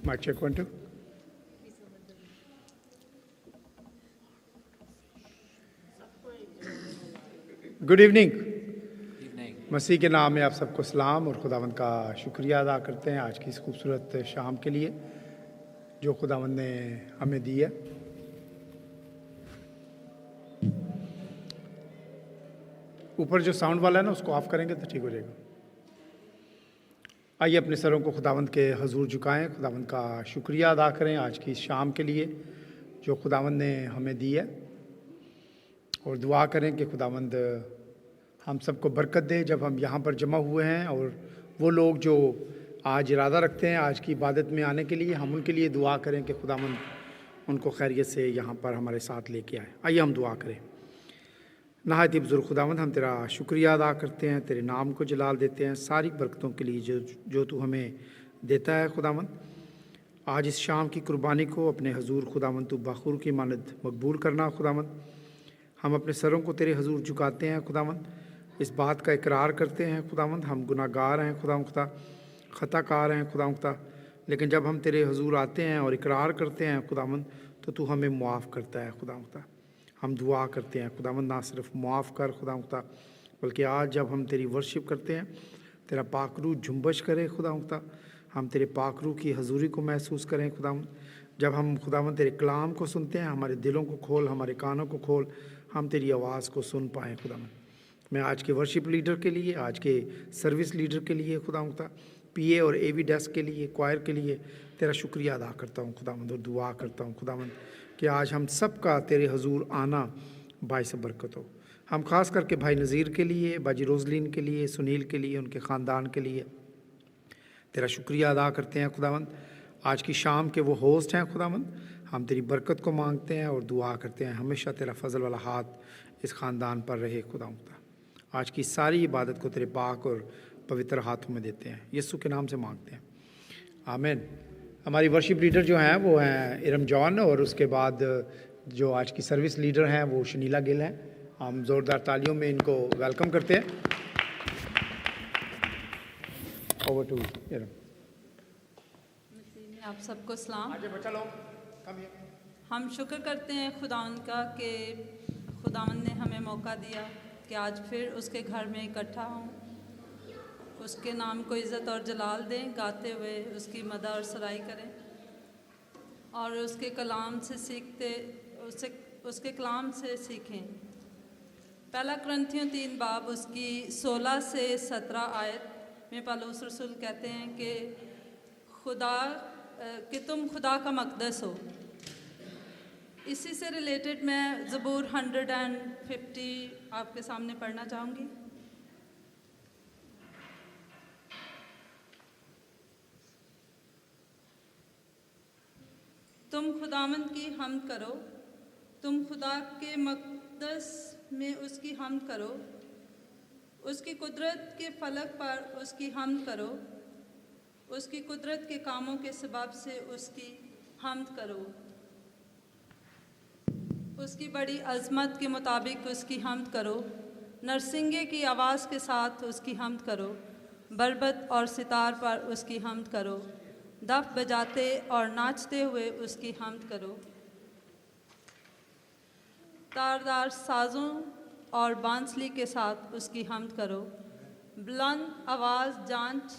Mic check 1 2. Good evening. मसीह के नाम में आप सबको सलाम और खुदावंद का शुक्रिया अदा करते हैं आज की इस खूबसूरत शाम के लिए जो खुदावंद ने हमें दी है। ऊपर जो साउंड वाला है ना उसको ऑफ करेंगे तो ठीक हो जाएगा। आइए अपने सरों को खुदावंद के हजूर झुकाएं, खुदावंद का शुक्रिया अदा करें आज की इस शाम के लिए जो खुदावंद ने हमें दी है और दुआ करें कि खुदावंद हम सबको बरकत दे जब हम यहाँ पर जमा हुए हैं। और वो लोग जो आज इरादा रखते हैं आज की इबादत में आने के लिए, हम उनके लिए दुआ करें कि खुदावंद उनको खैरियत से यहाँ पर हमारे साथ लेके आए। आइए हम दुआ करें। नहायत बुजुर्ग खुदावंद, हम तेरा शुक्रिया अदा करते हैं, तेरे नाम को जलाल देते हैं सारी बरकतों के लिए जो तू हमें देता है। खुदावंद आज इस शाम की कुर्बानी को अपने हजूर खुदावंद तू बखूर की मानद मकबूल करना। खुदावंद हम अपने सरों को तेरे हजूर झुकाते हैं, खुदावंद इस बात का इकरार करते हैं खुदावंद हम गुनाहगार हैं, खुदा ख़ताकार हैं खुदा, लेकिन जब हम तेरे हजूर आते हैं और इकरार करते हैं खुदावंद तो तू हमें मुआफ़ करता है। खुदा हम दुआ करते हैं खुदावंद ना सिर्फ मुआफ़ कर खुदा, बल्कि आज जब हम तेरी वर्शिप करते हैं तेरा पाकरू झुंबश करे खुदा, हम तेरे पाकरू की हजूरी को महसूस करें खुदावंद। जब हम खुदावंद तेरे कलाम को सुनते हैं हमारे दिलों को खोल, हमारे कानों को खोल, हम तेरी आवाज़ को सुन पाएँ खुदावंद। मैं आज के वर्शिप लीडर के लिए, आज के सर्विस लीडर के लिए खुदावंद, पीए और एवी डेस्क के लिए, क्वायर के लिए तेरा शुक्रिया अदा करता हूँ खुदावंद और दुआ करता हूँ खुदावंद कि आज हम सब का तेरे हजूर आना बाइस बरकत हो। हम ख़ास करके भाई नज़ीर के लिए, बाजी रोजलिन के लिए, सुनील के लिए, उनके ख़ानदान के लिए तेरा शुक्रिया अदा करते हैं खुदावंद। आज की शाम के वो होस्ट हैं खुदावंद, हम तेरी बरकत को मांगते हैं और दुआ करते हैं हमेशा तेरा फजल वाला हाथ इस ख़ानदान पर रहे खुदावंद। आज की सारी इबादत को तेरे पाक और पवित्र हाथों में देते हैं, यीशु के नाम से मांगते हैं, आमीन। हमारी वर्शिप लीडर जो हैं वो हैं इरम जॉन और उसके बाद जो आज की सर्विस लीडर हैं वो शनीला गिल हैं। हम ज़ोरदार तालियों में इनको वेलकम करते हैं। Over to Iram. आप सबको सलाम। आगे बचा लो। हम शुक्र करते हैं खुदावंद का कि खुदावंद ने हमें मौका दिया कि आज फिर उसके घर में इकट्ठा हों, उसके नाम को इज़्ज़त और जलाल दें, गाते हुए उसकी मदद और सराई करें और उसके कलाम से उसके कलाम से सीखें। पहला कुरिन्थियों 3 बाब उसकी 16 से 17 आयत में पौलुस रसूल कहते हैं कि तुम खुदा का मक़दस हो। इसी से रिलेटेड मैं ज़बूर 150 आपके सामने पढ़ना चाहूँगी। तुम खुदावंद की हम्द करो, तुम खुदा के मक़दस में उसकी हम्द करो, उसकी कुदरत के फलक पर उसकी हम्द करो, उसकी कुदरत के कामों के सबब से उसकी हम्द करो, उसकी बड़ी अज़मत के मुताबिक उसकी हम्द करो, नरसिंगे की आवाज़ के साथ उसकी हम्द करो, बरबत और सितार पर उसकी हम्द करो, दफ बजाते और नाचते हुए उसकी हम्द करो, तारदार साज़ों और बांसुरी के साथ उसकी हम्द करो, बुलंद आवाज़ जांच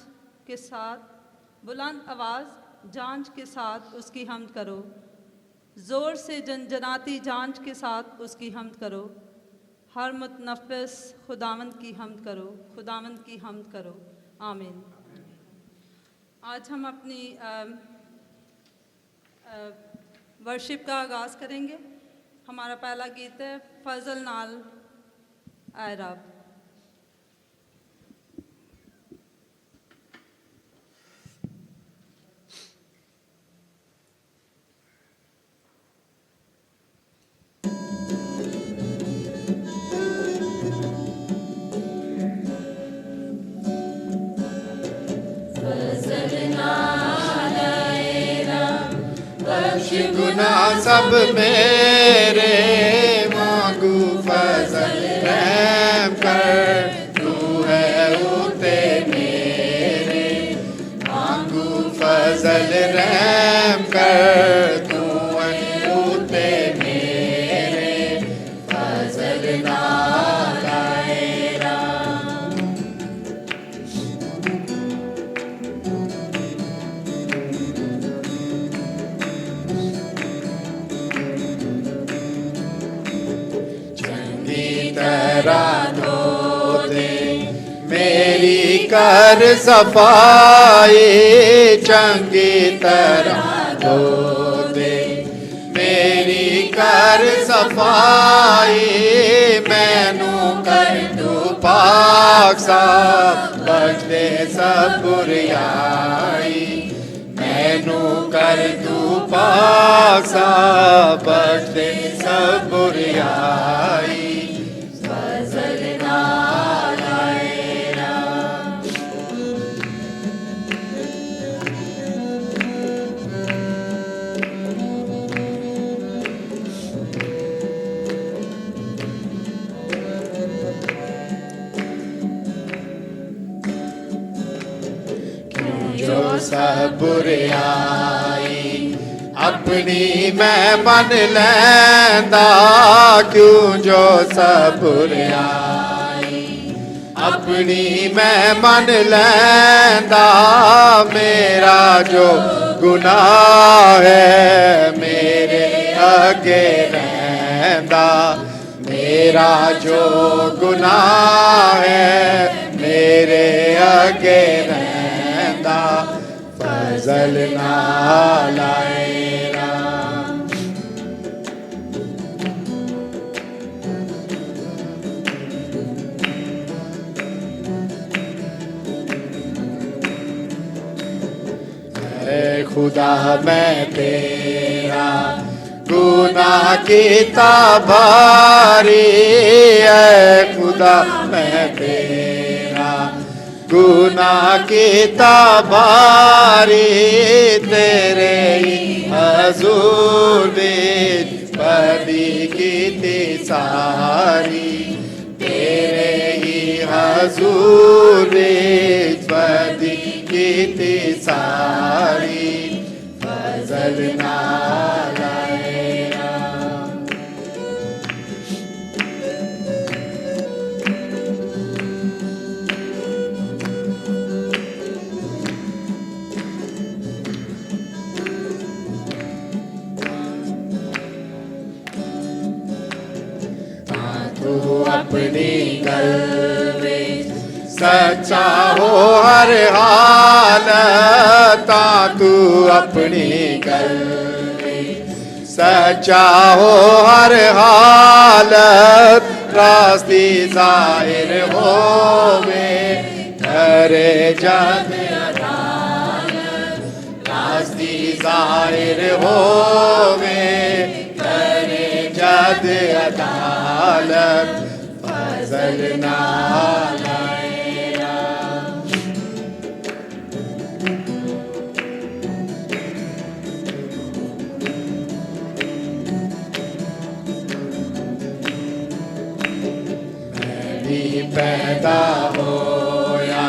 के साथ उसकी हम्द करो, ज़ोर से जनजनाती जांच के साथ उसकी हम्द करो, हर मुतनफ़िस खुदावंद की हम्द करो, खुदावंद की हम्द करो, आमीन। आज हम अपनी वर्शिप का आगाज़ करेंगे। हमारा पहला गीत है फजल नाल आए रब। गुनाह सब मेरे मांगू फजल रहम कर, तू है उते मेरे मांगू फजल रहम कर सफाई चंगी तरह धो दे, मेरी कर सफाई मैनू कर तू पाक साफ, बख्श दे सब बुराई मैनू कर तू पाक साफ, बख्श दे सब बुराई। फजल नाल आएरा जो सब बुराई अपनी मैं मन लैंदा, क्यों जो सब बुराई अपनी मैं मन लैंदा, मेरा जो गुनाह है मेरे अगे रहंदा, मेरा जो गुनाह है मेरे अगे रहंदा, फजल नाल आएरा। ऐ खुदा मैं तेरा गुनाह कीता भारी, ऐ खुदा मैं तेरा गुनाह कीता भारी, तेरे ही हजूर विच बदी कीती सारी, तेरे ही हजूर विच बदी कीती सारी, फजल नाल आएरा। तू अपनी गल विच सच्चा हो हर हाल, तू अपनी गल विच सच्चा हो हर हाल, रास्ती जाहिर होवे करे जद अदालत, रास्ती जाहिर होवे करे जद अदालत, फजल नाल आएरा। मैं भी पैदा होया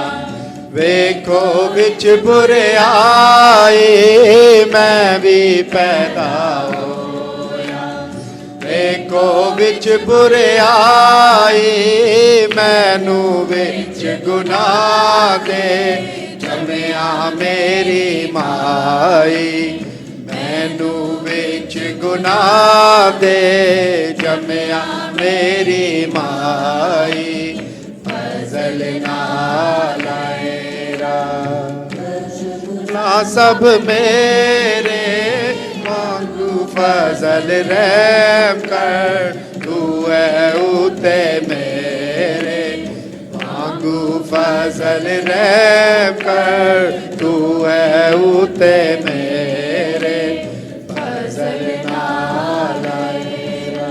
वेखो विच बुरे आए, मैं भी पैदा होया वेखो विच बुरे आए, मैनू विच गुनाह दे जमिया मेरी माई, मैनू विच गुनाह दे जमिया मेरी माई, फजल नाल आएरा। ना सब मेरे मांगू फजल रहम कर, तू है उते मेरे मांगू फजल रहम कर, तू है उते मेरे, फजल नाल आएरा।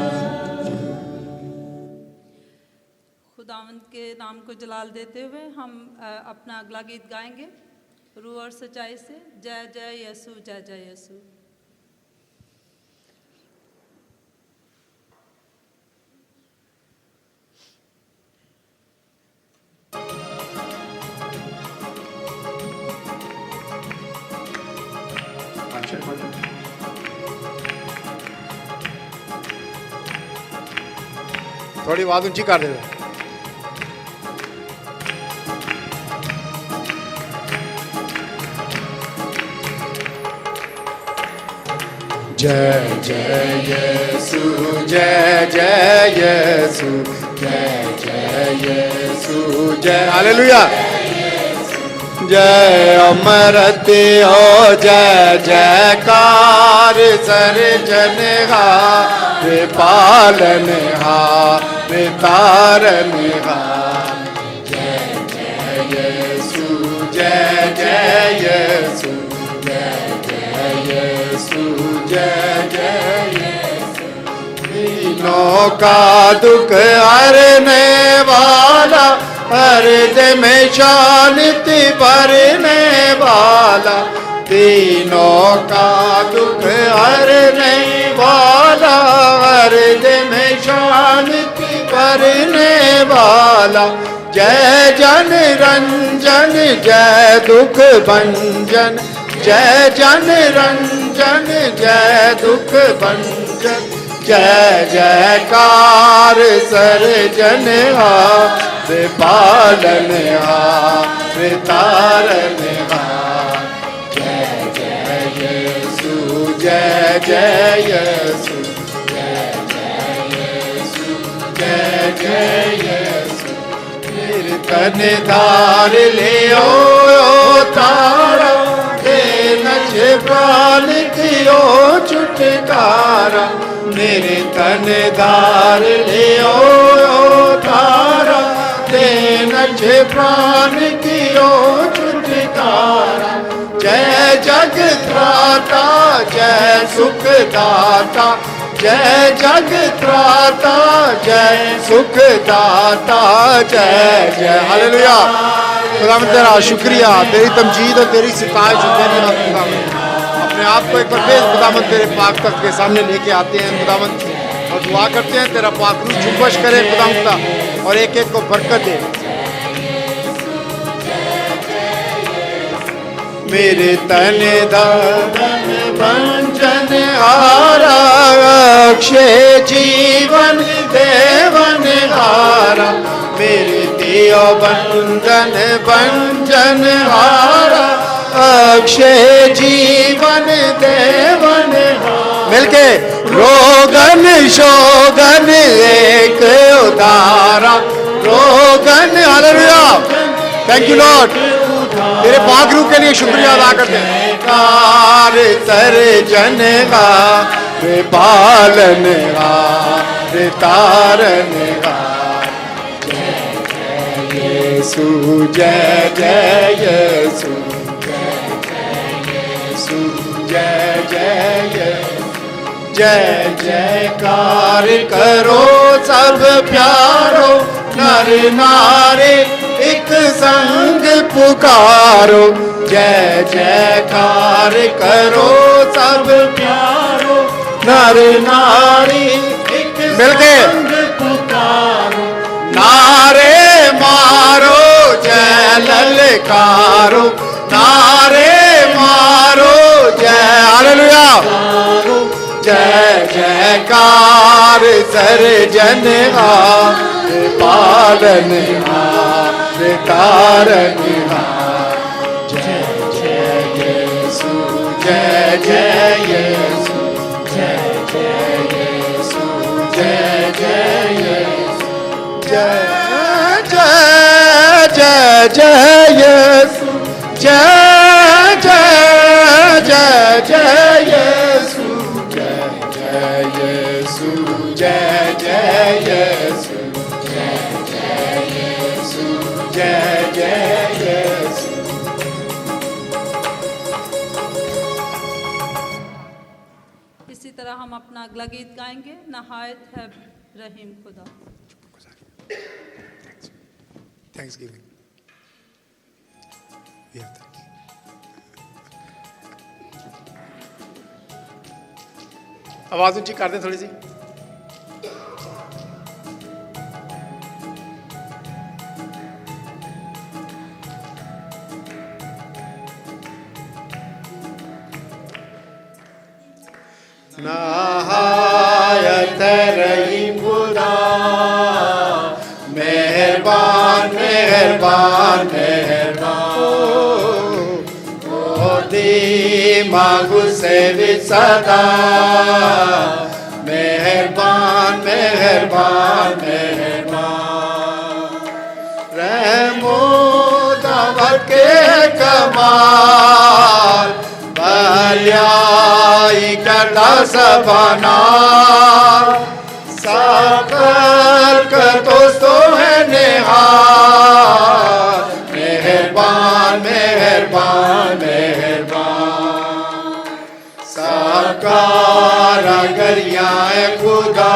खुदावंद के नाम को जलाल देते हुए हम अपना अगला गीत गाएंगे रूह और सच्चाई से। जय जय यीशु, जय जय यीशु। थोड़ी आवाज ऊंची कर दे। जय जय यीशु, जय जय यीशु, जय जय यीशु, जय हालेलुया। जय अमृत हो जय जयकार सर्जनहार पालनहार तारनहार जय जय यीशु जय जय यीशु जय जय यीशु जय जय यीशु दीनों का दुख हरने वाला हृदय में शांति भरने वाला तीनों का दुख हरने वाला हृदय में शांति भरने वाला जय जन रंजन जय दुख भंजन जय जन रंजन जय दुख भंजन जय जयकार सर्जनहार पालनहार तारनहार जय जय यीशु जय जय यीशु जय जय यीशु जय जय यीशु कीर्तन धार ले ओ तारा दे प्राण कियो छुटकारा मेरे तन धार ले ओ तारा दे नझे प्राण कियो छुटकारा जय जग त्राता जय सुख दाता जय जग त्राता जय सुख दाता जय जय हालेलुया खुदावंद तेरा शुक्रिया तेरी तमजीद और तेरी सिताइश खुदावंद अपने आप को एक बार फिर खुदावंद तेरे पाक तख्त के सामने लेके आते हैं खुदावंद और दुआ करते हैं तेरा पाक रूह जुम्बश करे खुदावंद और एक एक को बरकत दे मेरे तन धन भंजन हारा अक्षय जीवन देवन हारा मेरे दियो बंधन भंजन हारा अक्षय जीवन देवन मिलके रोगन शोगन एक उदारा रोगन हालेलुया थैंक यू लॉर्ड तेरे पाक रूह के लिए शुक्रिया अदा करते हैं कार सर्जन का रे पालन का रे तारन का जय जय यीशु जय जय यीशु जय जय यीशु जय जय जय जयकार करो सब प्यारो नर नारी एक संग पुकारो जय जयकार करो सब प्यारो नर नारी एक संग पुकारो नारे मारो जय ललकारो नारे मारो जय हालेलुया जय जयकार सर्जनहार पालनहार तारनहार जय जय यीशु जय जय यीशु जय जय यीशु जय जय यीशु जय जय जय जय यीशु जय जय जय जय यीशु यीशु जय जय यीशु जय जय यीशु जय जय यीशु इसी तरह हम अपना अगला गीत गाएंगे नहायत है रहीम खुदा Thanksgiving. We have that. आवाज ऊंची कर दें थोड़ी सी नहायत रही खुदा मेहरबान मेहरबान मेहरबान ओ दिमागु से भी सदा मेहरबान मेहरबान मेहरबान रहमो दावत के कमाल भलाई करता सबना सकल का दोस्तों है निहाल मेहरबान मेहरबान मेहरबान साकार गरियाए खुदा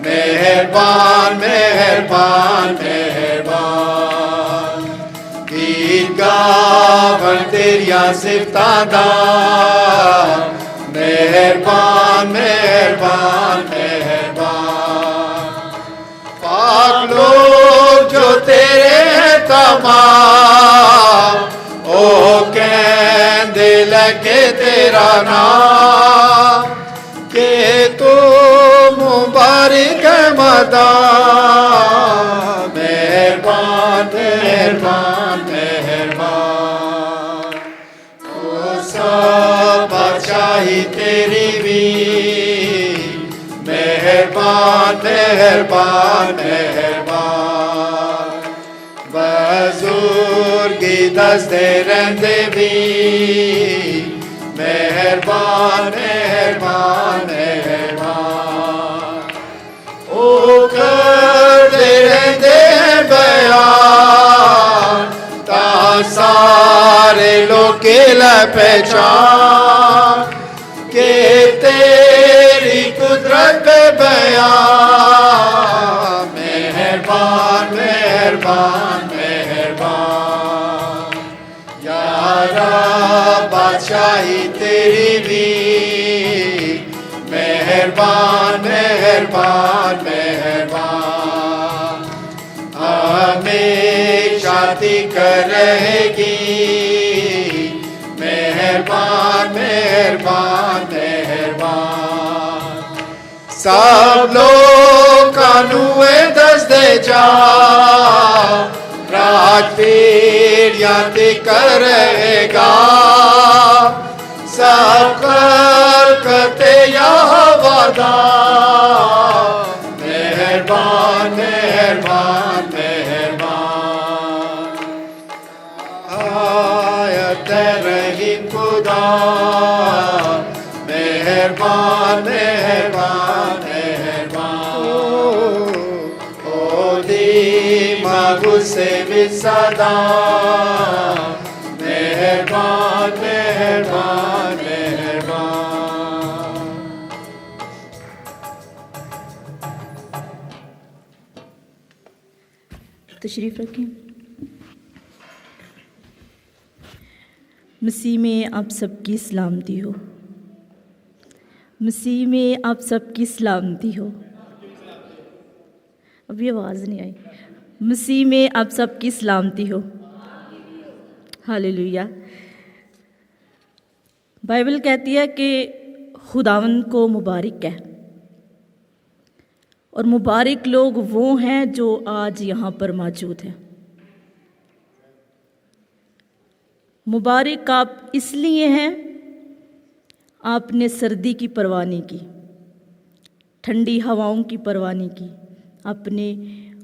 मेहरबान मेहरबान मेहरबान गीत गावन तेरिया सिफता दा मेहरबान मेहरबान मेहरबान पाक लोग जो तेरे हैं तमाम ओ कहते लगे तेरा नाम के तू मुबारक मदा मेहरबान मेहरबान मेहरबान ओ सब बादशाही तेरी भी मेहरबान मेहरबान मेहरबान बुजुर्गी दसते रहते भी मेहरबान मेहरबान मेहरबान ओ करते रहते बयान ता सारे लोग के पहचान के तेरी कुदरत पे बयान मेहरबान मेहरबान मेहरबान यारा बादशाही तेरी भी मेहरबान मेहरबान मेहरबान हमेशा कर रहेगी मेहरबान मेहरबान मेहरबान सब लोग कानूए दस दे जा राज पीर याद करेगा सब करते या वादा मेहरबान मेहरबान मेहरबान आयत रही खुदा मेहरबान मेहरबान मेहरबान ओ दीमा गुस्से में सदा मेहरबान मेहरबान मेहरबान तशरीफ़ रखें। मसीह में आप सबकी सलामती हो। मसीह में आप सबकी सलामती हो। अभी आवाज़ नहीं आई। मसीह में आप सबकी सलामती हो। हालेलुया। बाइबल कहती है कि खुदावंद को मुबारक है और मुबारक लोग वो हैं जो आज यहाँ पर मौजूद हैं। मुबारक आप इसलिए हैं, आपने सर्दी की परवाह नहीं की, ठंडी हवाओं की परवाह नहीं की, अपने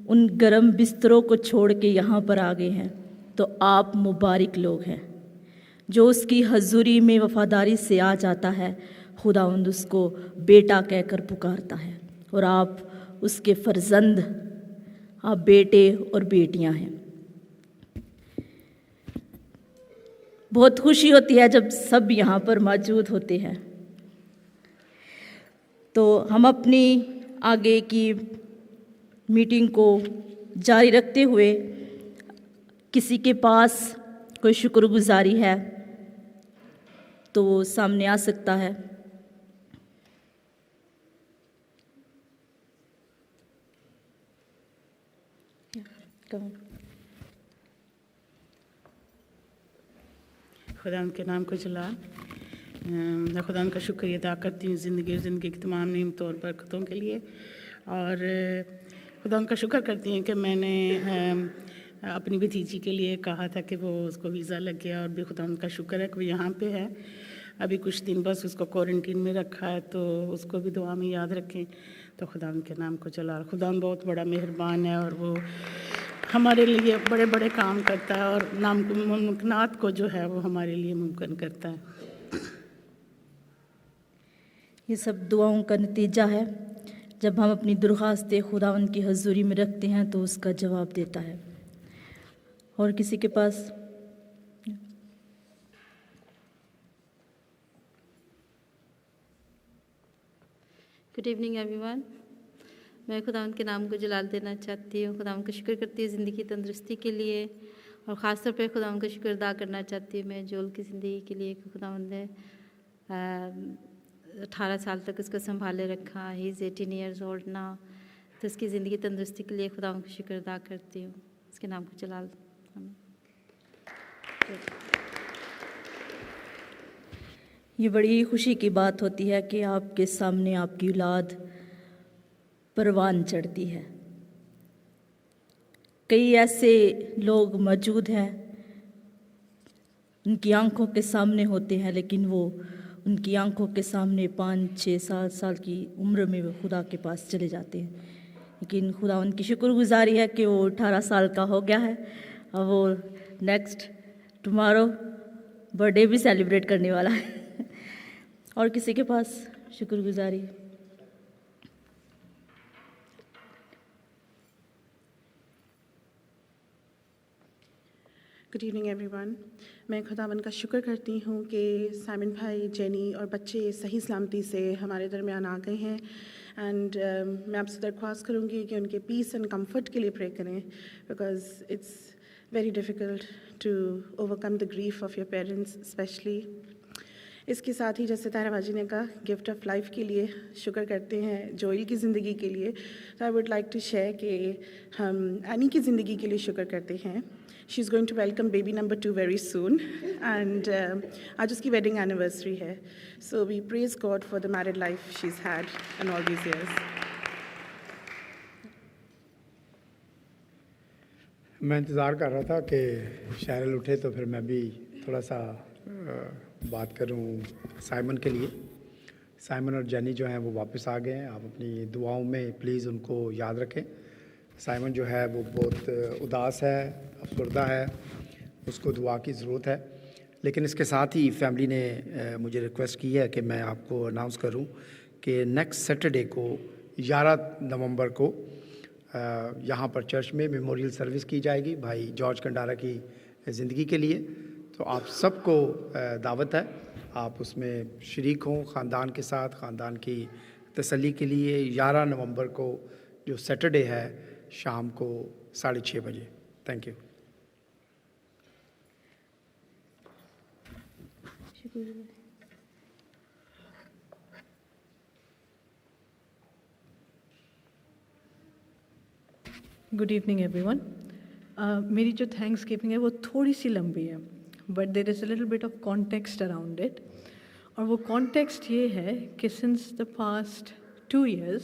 उन गर्म बिस्तरों को छोड़ के यहाँ पर आ गए हैं। तो आप मुबारक लोग हैं। जो उसकी हज़ूरी में वफ़ादारी से आ जाता है, खुदावंद उसको बेटा कहकर पुकारता है और आप उसके फर्जंद, आप बेटे और बेटियां हैं। बहुत खुशी होती है जब सब यहाँ पर मौजूद होते हैं। तो हम अपनी आगे की मीटिंग को जारी रखते हुए, किसी के पास कोई शुक्रगुजारी है तो वो सामने आ सकता है। खुदा के नाम को जलाल। मैं खुदा का शुक्रिया अदा करती हूँ ज़िंदगी की तमाम नेमतों और बरकतों के लिए, और खुदा का शुक्र करती हूँ कि मैंने अपनी भतीजी के लिए कहा था कि वो उसको वीज़ा लग गया, और भी खुदा का शुक्र है कि वो यहाँ पे है। अभी कुछ दिन बस उसको क्वारंटीन में रखा है, तो उसको भी दुआ में याद रखें। तो खुदा के नाम को जलाल। खुदा बहुत बड़ा मेहरबान है और वो हमारे लिए बड़े बड़े काम करता है और नामुमकिनात को जो है वो हमारे लिए मुमकिन करता है। ये सब दुआओं का नतीजा है। जब हम अपनी दरख्वास्तें खुदावंद की हजूरी में रखते हैं तो उसका जवाब देता है। और किसी के पास? Good evening everyone. मैं खुदावंद के नाम को जलाल देना चाहती हूँ। खुदावंद का शुक्र करती हूँ ज़िंदगी तंदुरुस्ती के लिए, और ख़ास तौर पे खुदावंद का शुक्र अदा करना चाहती हूँ मैं जोल की ज़िंदगी के लिए कि खुदावंद ने 18 साल तक उसको संभाले रखा। He is 18 years old now. तो उसकी ज़िंदगी तंदुरुस्ती के लिए खुदावंद का शुक्र अदा करती हूँ। उसके नाम को जलाल। ये बड़ी खुशी की बात होती है कि आपके सामने आपकी औलाद परवान चढ़ती है। कई ऐसे लोग मौजूद हैं, उनकी आंखों के सामने होते हैं, लेकिन वो उनकी आंखों के सामने 5-6 साल की उम्र में वो खुदा के पास चले जाते हैं। लेकिन खुदा उनकी शुक्रगुजारी है कि वो 18 साल का हो गया है और वो नेक्स्ट टुमारो बर्थडे भी सेलिब्रेट करने वाला है। और किसी के पास शुक्रगुजारी? Good evening everyone. मैं खुदावंद का शुक्र करती हूँ कि साइमन भाई, जेनी और बच्चे सही सलामती से हमारे दरमियान आ गए हैं। एंड मैं आपसे दरख्वास्त करूँगी कि उनके पीस एंड कंफर्ट के लिए प्रे करें, because it's very difficult to overcome the grief of your parents specially. इसके साथ ही जैसे तारा बाजी ने कहा, गिफ्ट ऑफ लाइफ के लिए शुक्र करते हैं, जोइल की ज़िंदगी के लिए। तो I would like to share कि हम एनी की ज़िंदगी के लिए शुक्र करते हैं। She is going to welcome baby number 2 very soon, and आज उसकी वेडिंग एनिवर्सरी है। So we praise God for the married life she is had in all these years. मैं इंतज़ार कर रहा था कि शायरल उठे तो फिर मैं भी थोड़ा सा बात करूं साइमन के लिए। साइमन और जेनी जो हैं वो वापस आ गए हैं। आप अपनी दुआओं में प्लीज़ उनको याद रखें। साइमन जो है वो बहुत उदास है, अफसरदा है, उसको दुआ की ज़रूरत है। लेकिन इसके साथ ही फैमिली ने मुझे रिक्वेस्ट की है कि मैं आपको अनाउंस करूं कि नेक्स्ट सैटरडे को 11 नवंबर को यहाँ पर चर्च में मेमोरियल सर्विस की जाएगी भाई जॉर्ज कंडारा की ज़िंदगी के लिए। तो आप सबको दावत है, आप उसमें शरीक हों ख़ानदान के साथ, ख़ानदान की तसल्ली के लिए। 11 नवंबर को जो सैटरडे है शाम को 6:30 बजे। Thank you. Good evening everyone. मेरी जो थैंक्स गिविंग है वो थोड़ी सी लंबी है, but there is a little bit of context around it. और वो कॉन्टेक्स्ट ये है कि since the past 2 years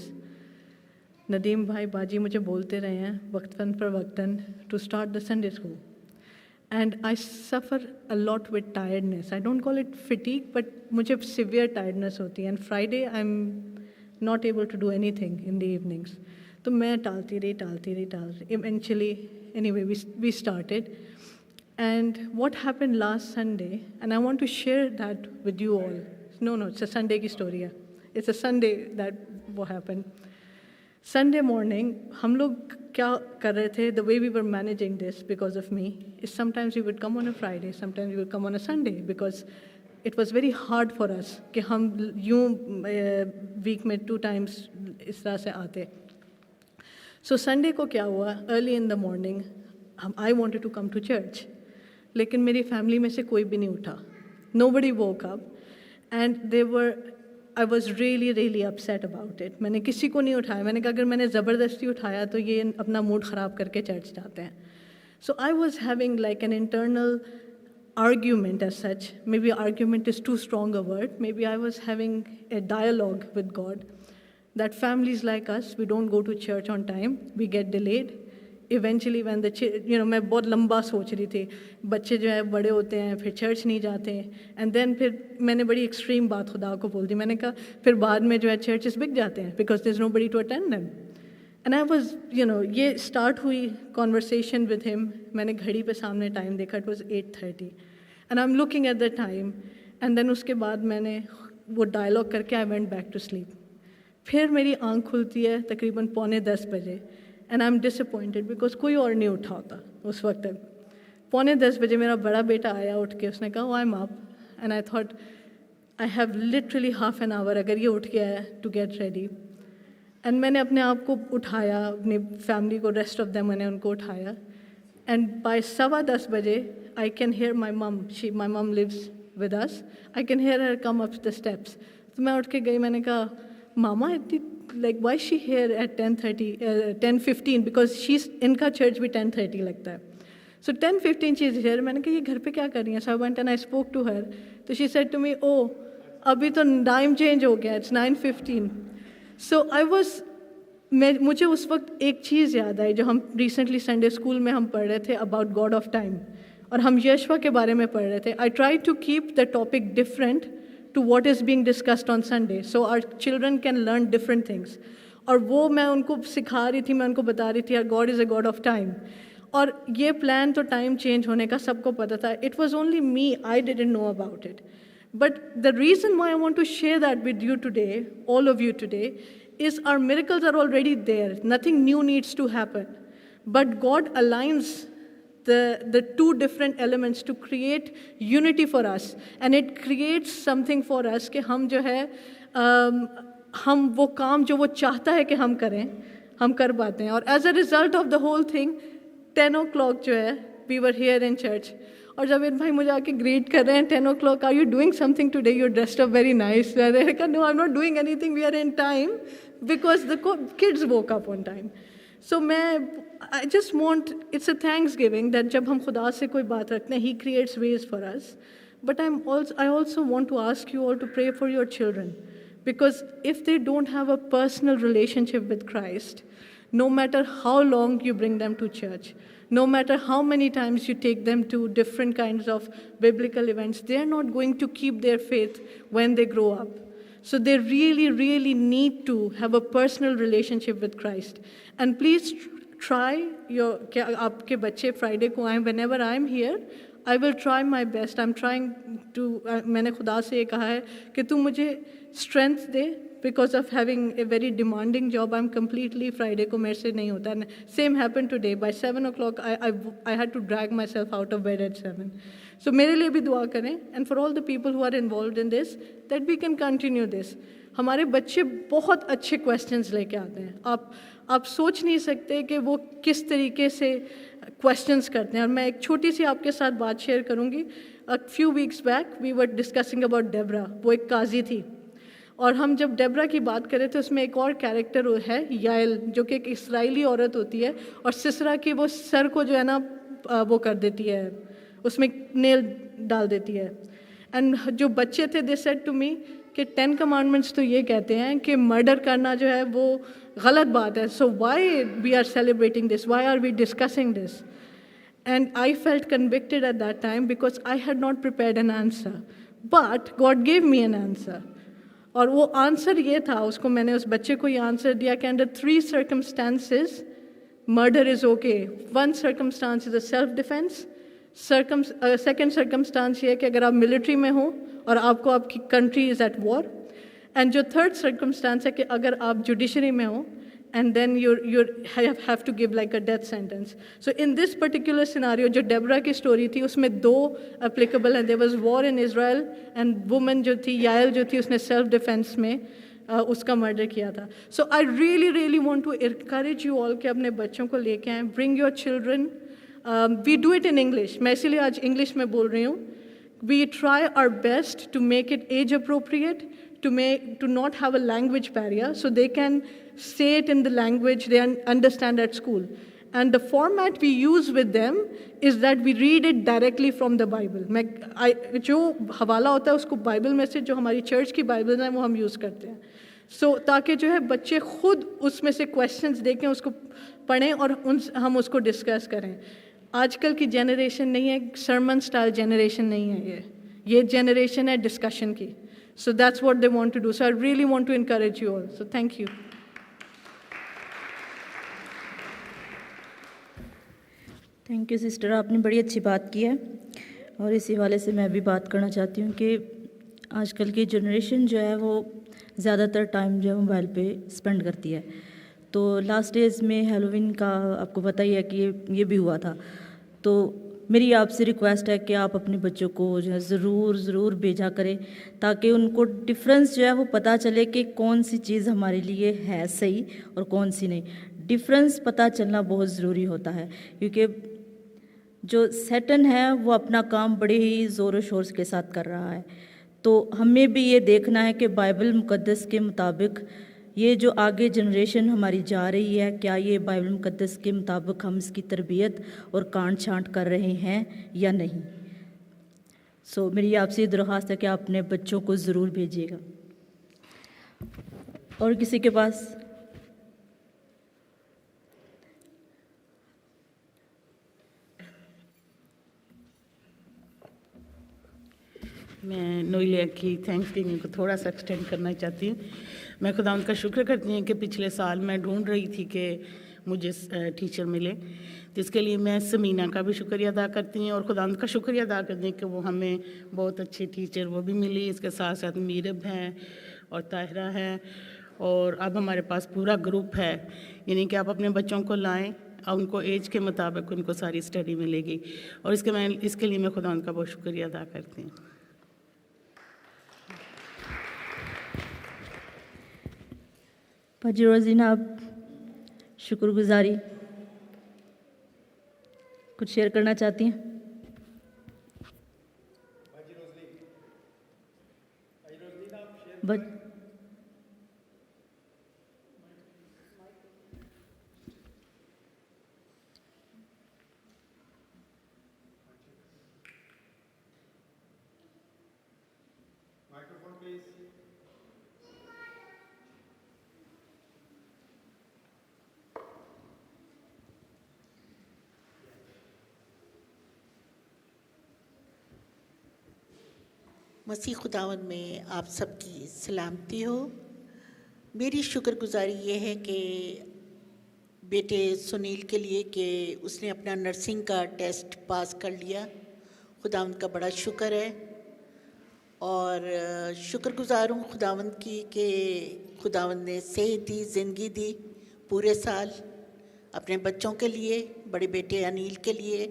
Nadeem भाई बाजी मुझे बोलते रहे हैं वक्तन पर वक्तन to start the Sunday school, and I suffer a lot with tiredness. I don't call it fatigue, but मुझे सिवियर टायर्डनेस होती है, and Friday I am not able to do anything in the evenings. तो मैं टालती रही। Eventually anyway we started, and what happened last Sunday, and I want to share that with you all. No, it's a Sunday की story है. It's a Sunday that what happened. Sunday morning, हम लोग क्या कर रहे थे? The way we were managing this because of me is sometimes we would come on a Friday, sometimes we would come on a Sunday, because it was very hard for us कि हम यूँ week में 2 times इस तरह से आते. So Sunday को क्या हुआ? Early in the morning, I wanted to come to church. लेकिन मेरी फैमिली में से कोई भी नहीं उठा. Nobody woke up, and I was really upset about it. मैंने किसी को नहीं उठाया. मैंने कहा अगर मैंने ज़बरदस्ती उठाया तो ये अपना मूड ख़राब करके चर्च जाते हैं. So I was having like an internal argument as such. Maybe argument is too strong a word. Maybe I was having a dialogue with God that families like us, we don't go to church on time, we get delayed. Eventually when the मैं बहुत लंबा सोच रही थी, बच्चे जो है बड़े होते हैं फिर चर्च नहीं जाते हैं, एंड देन फिर मैंने बड़ी एक्सट्रीम बात खुदा को बोल दी. मैंने कहा फिर बाद में जो है चर्चेस बिक जाते हैं because there is nobody to attend them. And I was ये स्टार्ट हुई कॉन्वर्सेशन विद हिम, मैंने घड़ी पे सामने टाइम देखा, it was 8:30 and I am looking at the time and then उसके बाद मैंने वो डायलॉग करके I went back to sleep. फिर मेरी आंख खुलती है तकरीबन 9:45 बजे and I am disappointed because कोई और नहीं उठा होता उस वक्त तक। 9:45 बजे मेरा बड़ा बेटा आया उठ के, उसने कहा I am up and I thought I have literally half an hour अगर ये उठ गया है टू गेट रेडी। एंड मैंने अपने आप को उठाया, अपनी फैमिली को, रेस्ट ऑफ देम मैंने उनको उठाया एंड बाय 10:15 बजे आई can hear my mum lives with us, I can hear her come up the steps. तो मैं उठ के गई, मैंने कहा मामा इतनी like why she here at 10:15 because she इनका चर्च भी 10:30 लगता है। So 10:15 she is here. मैंने कहा ये घर पे क्या कर रही है? So I went and I spoke to her, तो she said to me oh अभी तो टाइम चेंज हो गया, इट्स 9:15। सो आई वॉज मुझे उस वक्त एक चीज़ याद आई जो हम रिसेंटली संडे स्कूल में हम पढ़ रहे थे अबाउट गॉड ऑफ टाइम, और हम यशवा के बारे में पढ़ रहे थे। I try to keep the topic different to what is being discussed on Sunday, so our children can learn different things. और वो मैं उनको सिखा रही थी, मैं उनको बता रही थी God is a God of time. और ये प्लान तो टाइम चेंज होने का सबको पता था. It was only me, I didn't know about it. But the reason why I want to share that with you today, all of you today, is our miracles are already there. Nothing new needs to happen. But God aligns the two different elements to create unity for us, and it creates something for us कि हम जो है हम वो काम जो वो चाहता है कि हम करें, हम कर पाते हैं. और as a result of the whole thing 10 o'clock जो है we were here in church, और जावेद भाई मुझे आके ग्रीट कर रहे हैं 10 o'clock, are you doing something today, you're dressed up very nice. मैंने कहा no, I'm not doing anything, we are in time because the kids woke up on time. So I just want, it's a thanksgiving that जब हम खुदा से कोई बात रखते हैं, He creates ways for us. But I also want to ask you all to pray for your children, because if they don't have a personal relationship with Christ, no matter how long you bring them to church, no matter how many times you take them to different kinds of biblical events, they are not going to keep their faith when they grow up. So they really, really need to have a personal relationship with Christ. And please try कि आपके बच्चे Friday को आएँ. Whenever I'm here, I will try my best. I'm trying to, मैंने खुदा से ये कहा है कि तू मुझे strength they, because of having a very demanding job. I'm completely Friday को मेरे से नहीं होता. And same happened today. By 7 o'clock, I had to drag myself out of bed at 7. So मेरे लिए भी दुआ करें, and for all the people who are involved in this, that we can continue this. हमारे बच्चे बहुत अच्छे questions लेके आते हैं. आप सोच नहीं सकते कि वो किस तरीके से questions करते हैं. और मैं एक छोटी सी आपके साथ बात शेयर करूँगी. A few weeks back, we were discussing about Deborah. वो एक काजी थी, और हम जब डेब्रा की बात करें तो उसमें एक और कैरेक्टर है याएल, जो कि एक इस्राएली औरत होती है, और सिसरा की वो सर को जो है ना वो कर देती है, उसमें नेल डाल देती है. एंड जो बच्चे थे दे सेड टू मी कि 10 कमांडमेंट्स तो ये कहते हैं कि मर्डर करना जो है वो गलत बात है. So why we are celebrating this, why are we discussing this? And I felt convicted at that time because I had not prepared an answer, but God gave me an answer. और वो answer ये था, उसको मैंने उस बच्चे को ये आंसर दिया कि under 3 circumstances murder is okay. 1 circumstance is a self defence. Second circumstance ये है कि अगर आप मिलिट्री में हो और आपकी country is at war. And जो थर्ड सर्कमस्टांस है कि अगर आप जुडिशरी में हो and then you have to give like a death sentence. So in this particular scenario, जो डेबरा की स्टोरी थी उसमें 2 applicable हैं. There was war in Israel and woman जो थी याएल जो थी उसने self defense में उसका मर्डर किया था. So I really want to encourage you all कि अपने बच्चों को लेके आएँ. Bring your children. We do it in English. मैं इसीलिए आज English में बोल रही हूँ. We try our best to make it age appropriate, to not have a language barrier, so they can say it in the language they understand at school. And the format we use with them is that we read it directly from the Bible. जो हवाला होता है उसको Bible में से जो हमारी church की बाइबल है वो हम यूज़ करते हैं. So ताकि जो है बच्चे खुद उसमें से क्वेश्चंस देखें, उसको पढ़ें और हम उसको डिस्कस करें. आजकल की जनरेशन नहीं है, sermon style जनरेशन नहीं है ये जनरेशन है डिस्कशन की. So that's what they want to do. So I really want to encourage you all. So thank you. Thank you sister, आपने बड़ी अच्छी बात की है। और इसी वाले से मैं भी बात करना चाहती हूँ कि आजकल की जनरेशन जो है वो ज़्यादातर टाइम जो है मोबाइल पे स्पेंड करती है। तो लास्ट डेज में हेलोवीन का आपको पता ही है कि ये भी हुआ था। तो मेरी आपसे रिक्वेस्ट है कि आप अपने बच्चों को जो है ज़रूर भेजा करें, ताकि उनको डिफरेंस जो है वो पता चले कि कौन सी चीज़ हमारे लिए है सही और कौन सी नहीं। डिफरेंस पता चलना बहुत ज़रूरी होता है, क्योंकि जो सैटन है वो अपना काम बड़े ही ज़ोर शोर के साथ कर रहा है। तो हमें भी ये देखना है कि बाइबल मुकद्दस के मुताबिक ये जो आगे जनरेशन हमारी जा रही है, क्या ये बाइबल मुकद्दस के मुताबिक हम इसकी तरबियत और काट छांट कर रहे हैं या नहीं। सो मेरी आपसे ये दरख्वास्त है कि आप अपने बच्चों को ज़रूर भेजिएगा। और किसी के पास? मैं नोइलिया की थैंक्स गिविंग को थोड़ा सा एक्सटेंड करना चाहती हूँ। मैं खुदा उनका शुक्र करती हूँ कि पिछले साल मैं ढूंढ रही थी कि मुझे टीचर मिले, जिसके लिए मैं समीना का भी शुक्रिया अदा करती हूँ और खुदा उनका शुक्रिया अदा करती हूँ कि वो हमें बहुत अच्छी टीचर वो भी मिली। इसके साथ साथ मीरब हैं और ताहिरा हैं, और अब हमारे पास पूरा ग्रुप है। यानी कि आप अपने बच्चों को लाएँ और उनको एज के मुताबिक उनको सारी स्टडी मिलेगी, और इसके लिए मैं खुदा उनका बहुत शुक्रिया अदा करती हूँ। पाजी रोजीना, आप शुक्रगुजारी कुछ शेयर करना चाहती हैं? मसीह खुदावन में आप सबकी सलामती हो। मेरी शुक्रगुजारी ये है कि बेटे सुनील के लिए कि उसने अपना नर्सिंग का टेस्ट पास कर लिया। खुदावंद का बड़ा शुक्र है, और शुक्रगुजार हूँ खुदावंद की कि खुदावंद ने सेहत दी, ज़िंदगी दी पूरे साल अपने बच्चों के लिए, बड़े बेटे अनिल के लिए,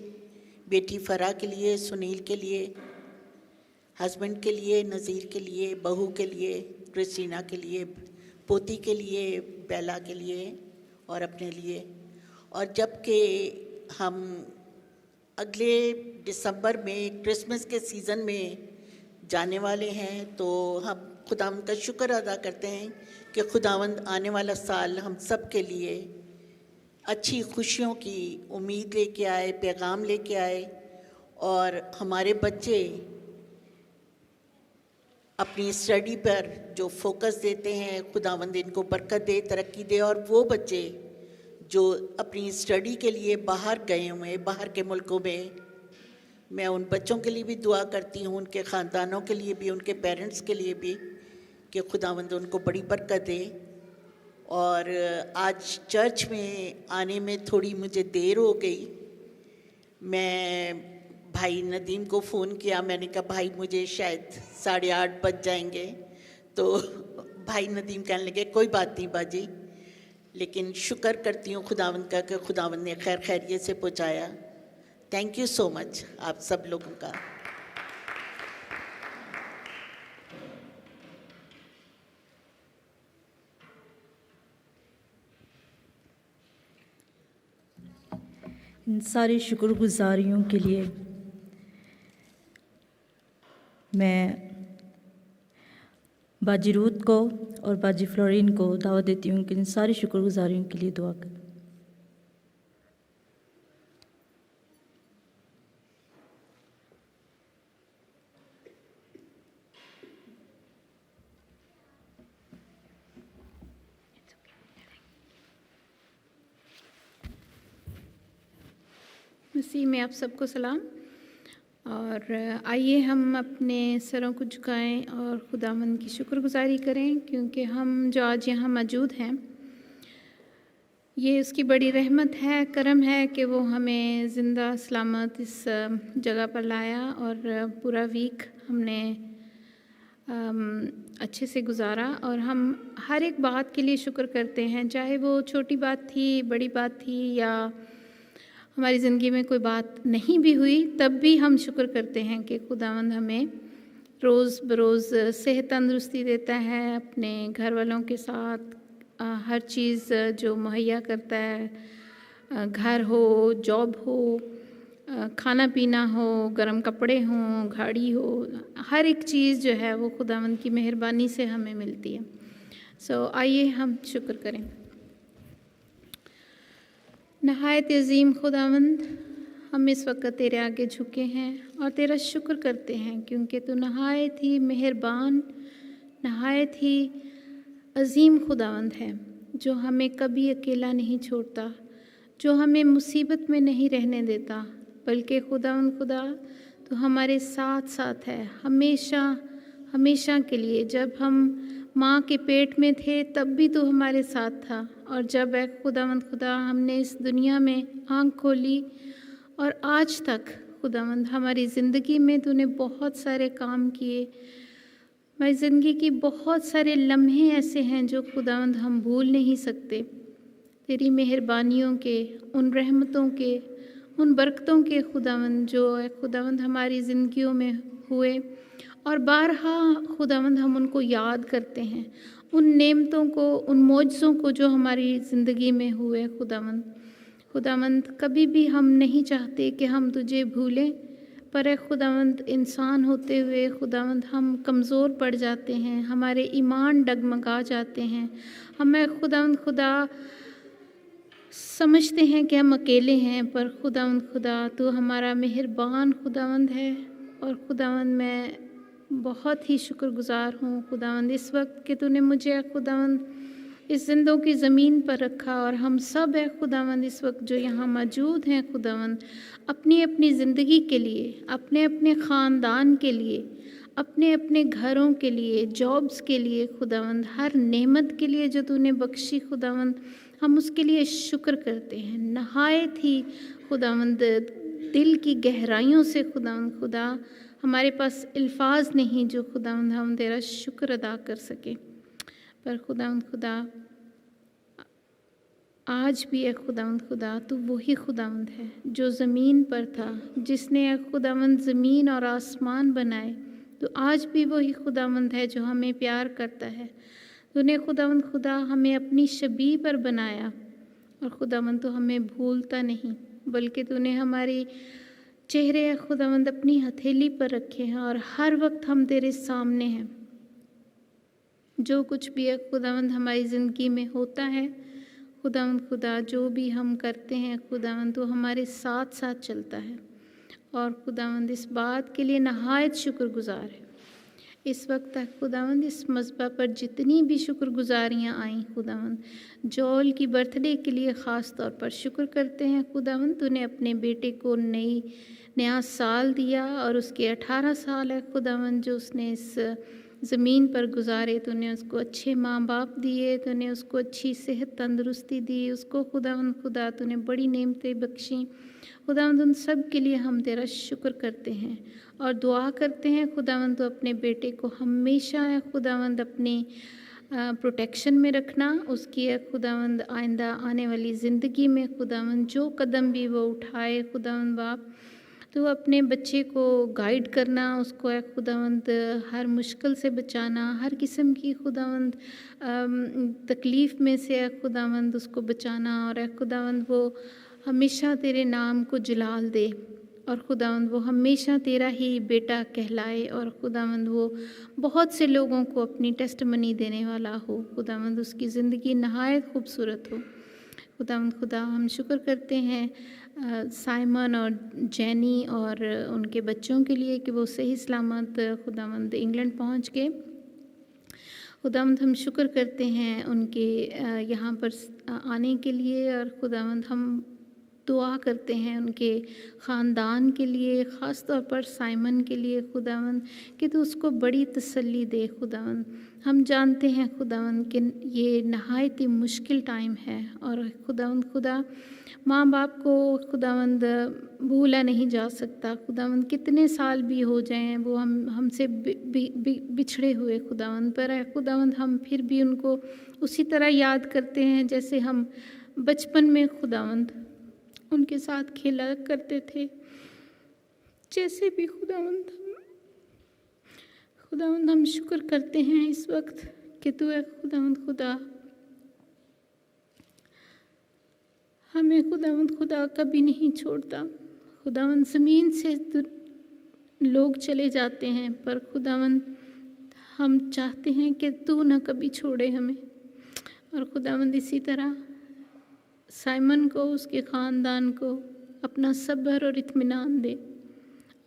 बेटी फरा के लिए, सुनील के लिए, हस्बैंड के लिए, नज़ीर के लिए, बहू के लिए, क्रिस्टीना के लिए, पोती के लिए, बेला के लिए और अपने लिए। और जबकि हम अगले दिसंबर में क्रिसमस के सीज़न में जाने वाले हैं, तो हम खुदावंद का शुक्र अदा करते हैं कि खुदावंद आने वाला साल हम सब के लिए अच्छी खुशियों की उम्मीद लेके आए, पैगाम लेके आए, और हमारे बच्चे अपनी स्टडी पर जो फोकस देते हैं, खुदावंद इनको बरकत दे, तरक्की दे। और वो बच्चे जो अपनी स्टडी के लिए बाहर गए हुए हैं, बाहर के मुल्कों में, मैं उन बच्चों के लिए भी दुआ करती हूँ, उनके ख़ानदानों के लिए भी, उनके पेरेंट्स के लिए भी, कि खुदावंद उनको बड़ी बरकत दे। और आज चर्च में आने में थोड़ी मुझे देर हो गई। मैं भाई नदीम को फ़ोन किया, मैंने कहा भाई मुझे शायद 8:30 बज जाएंगे, तो भाई नदीम कहने लगे कोई बात नहीं बाजी। लेकिन शुक्र करती हूँ खुदावंद का कि खुदावंद ने खैर खैरियत से पहुँचाया। थैंक यू सो मच आप सब लोगों का। इन सारी शुक्रगुजारियों के लिए मैं बाजी रूथ को और बाजी फ्लोरिन को दावत देती हूँ कि इन सारी शुक्रगुजारियों के लिए दुआ करें। मसीह में आप सबको सलाम। और आइए हम अपने सरों को झुकाएं और खुदावंद की शुक्रगुजारी करें, क्योंकि हम जो आज यहाँ मौजूद हैं ये उसकी बड़ी रहमत है, करम है कि वो हमें ज़िंदा सलामत इस जगह पर लाया और पूरा वीक हमने अच्छे से गुजारा। और हम हर एक बात के लिए शुक्र करते हैं, चाहे वो छोटी बात थी, बड़ी बात थी, या हमारी ज़िंदगी में कोई बात नहीं भी हुई, तब भी हम शुक्र करते हैं कि खुदावंद हमें रोज़ बरोज़ सेहत तंदुरुस्ती देता है, अपने घर वालों के साथ हर चीज़ जो मुहैया करता है, घर हो, जॉब हो, खाना पीना हो, गर्म कपड़े हों, गाड़ी हो, हर एक चीज़ जो है वो खुदावंद की मेहरबानी से हमें मिलती है। सो आइए हम शुक्र करें। नहायत अज़ीम खुदावंद, हम इस वक्त तेरे आगे झुके हैं और तेरा शुक्र करते हैं, क्योंकि तू नहायत ही मेहरबान, नहायत ही अज़ीम खुदावंद है, जो हमें कभी अकेला नहीं छोड़ता, जो हमें मुसीबत में नहीं रहने देता, बल्कि खुदावंद खुदा तो हमारे साथ साथ है हमेशा हमेशा के लिए। जब हम माँ के पेट में थे तब भी तो हमारे साथ था, और जब है खुदावंद खुदा हमने इस दुनिया में आँख खोली और आज तक खुदावंद हमारी ज़िंदगी में तूने बहुत सारे काम किए। हमारी ज़िंदगी की बहुत सारे लम्हे ऐसे हैं जो खुदावंद हम भूल नहीं सकते। तेरी मेहरबानियों के, उन रहमतों के, उन बरकतों के खुदावंद जो है खुदावंद हमारी ज़िंदगियों में हुए, और बारहा खुदावंद हम उनको याद करते हैं, उन नेमतों को, उन मौजज़ों को जो हमारी ज़िंदगी में हुए। खुदावंद कभी भी हम नहीं चाहते कि हम तुझे भूलें, पर खुदावंद इंसान होते हुए खुदावंद हम कमज़ोर पड़ जाते हैं, हमारे ईमान डगमगा जाते हैं। हमें खुदावंद खुदा समझते हैं कि हम अकेले हैं, पर खुदावंद खुदा तो हमारा मेहरबान खुदावंद है। और खुदावंद मैं बहुत ही शुक्रगुज़ार हूँ खुदावंद इस वक्त कि तूने मुझे खुदावंद इस जिंदों की ज़मीन पर रखा, और हम सब है खुदावंद इस वक्त जो यहाँ मौजूद हैं खुदावंद अपनी अपनी ज़िंदगी के लिए, अपने अपने ख़ानदान के लिए, अपने अपने घरों के लिए, जॉब्स के लिए खुदावंद, हर नेमत के लिए जो तूने बख्शी खुदावंद, हम उसके लिए शुक्र करते हैं। नहायत ही खुदावंद दिल की गहराइयों से खुदावंद खुदा हमारे पास अल्फाज नहीं जो खुदावंद हम तेरा शुक्र अदा कर सके। पर खुदावंद खुदा आज भी है खुदावंद खुदा तू वही खुदावंद है जो ज़मीन पर था, जिसने खुदावंद ज़मीन और आसमान बनाए। तो आज भी वही खुदावंद है जो हमें प्यार करता है। तूने खुदावंद खुदा हमें अपनी शबीह पर बनाया, और खुदावंद तो हमें भूलता नहीं, बल्कि तूने हमारी चेहरे खुदावंद अपनी हथेली पर रखे हैं, और हर वक्त हम तेरे सामने हैं। जो कुछ भी है खुदावंद हमारी ज़िंदगी में होता है खुदावंद खुदा, जो भी हम करते हैं खुदावंद तो हमारे साथ साथ चलता है, और खुदावंद इस बात के लिए नहायत शुक्रगुज़ार है। इस वक्त तक खुदावंद इस मज़बा पर जितनी भी शुक्रगुज़ारियाँ आईं खुदावंद, जोल की बर्थडे के लिए ख़ास तौर पर शुक्र करते हैं खुदावंद। तूने अपने बेटे को नया साल दिया, और उसके 18 साल है खुदावंद जो उसने इस ज़मीन पर गुजारे। तूने उसको अच्छे माँ बाप दिए, तूने उसको अच्छी सेहत तंदुरुस्ती दी, उसको खुदावंद खुदा तूने बड़ी नेमतें बख्शी खुदावंद। उन सब के लिए हम तेरा शुक्र करते हैं और दुआ करते हैं खुदावंद तो अपने बेटे को हमेशा है खुदावंद अपनी प्रोटेक्शन में रखना, उसकी है खुदावंद आइंदा आने वाली ज़िंदगी में खुदावंद जो कदम भी वो उठाए खुदावंद बाप, तो अपने बच्चे को गाइड करना, उसको है खुदावंद हर मुश्किल से बचाना, हर किस्म की खुदावंद तकलीफ़ में से है खुदावंद उसको बचाना, और है खुदावंद वो हमेशा तेरे नाम को जलाल दे, और खुदावंद वो हमेशा तेरा ही बेटा कहलाए, और खुदावंद वो बहुत से लोगों को अपनी टेस्टमनी देने वाला हो खुदावंद, उसकी ज़िंदगी नहायत खूबसूरत हो खुदावंद खुदा। हम शुक्र करते हैं साइमन और जैनी और उनके बच्चों के लिए कि वो सही सलामत खुदावंद इंग्लैंड पहुंच गए खुदावंद। हम शुक्र करते हैं उनके यहाँ पर आने के लिए, और खुदावंद हम दुआ करते हैं उनके ख़ानदान के लिए, ख़ास तौर पर साइमन के लिए खुदावंद, कि तू उसको बड़ी तसल्ली दे खुदावंद। हम जानते हैं खुदावंद कि ये नहायत ही मुश्किल टाइम है, और खुदावंद खुदा माँ बाप को खुदावंद भूला नहीं जा सकता खुदावंद, कितने साल भी हो जाएं वो हमसे बिछड़े हुए खुदावंद, पर खुदावंद हम फिर भी उनको उसी तरह याद करते हैं जैसे हम बचपन में खुदावंद उनके साथ खेला करते थे। जैसे भी खुदावंद हम शुक्र करते हैं इस वक्त कि तू है खुदावंद खुदा, हमें खुदावंद खुदा कभी नहीं छोड़ता खुदावंद। ज़मीन से लोग चले जाते हैं, पर खुदावंद हम चाहते हैं कि तू ना कभी छोड़े हमें। और खुदावंद इसी तरह साइमन को, उसके ख़ानदान को अपना सब्र और इत्मीनान दे,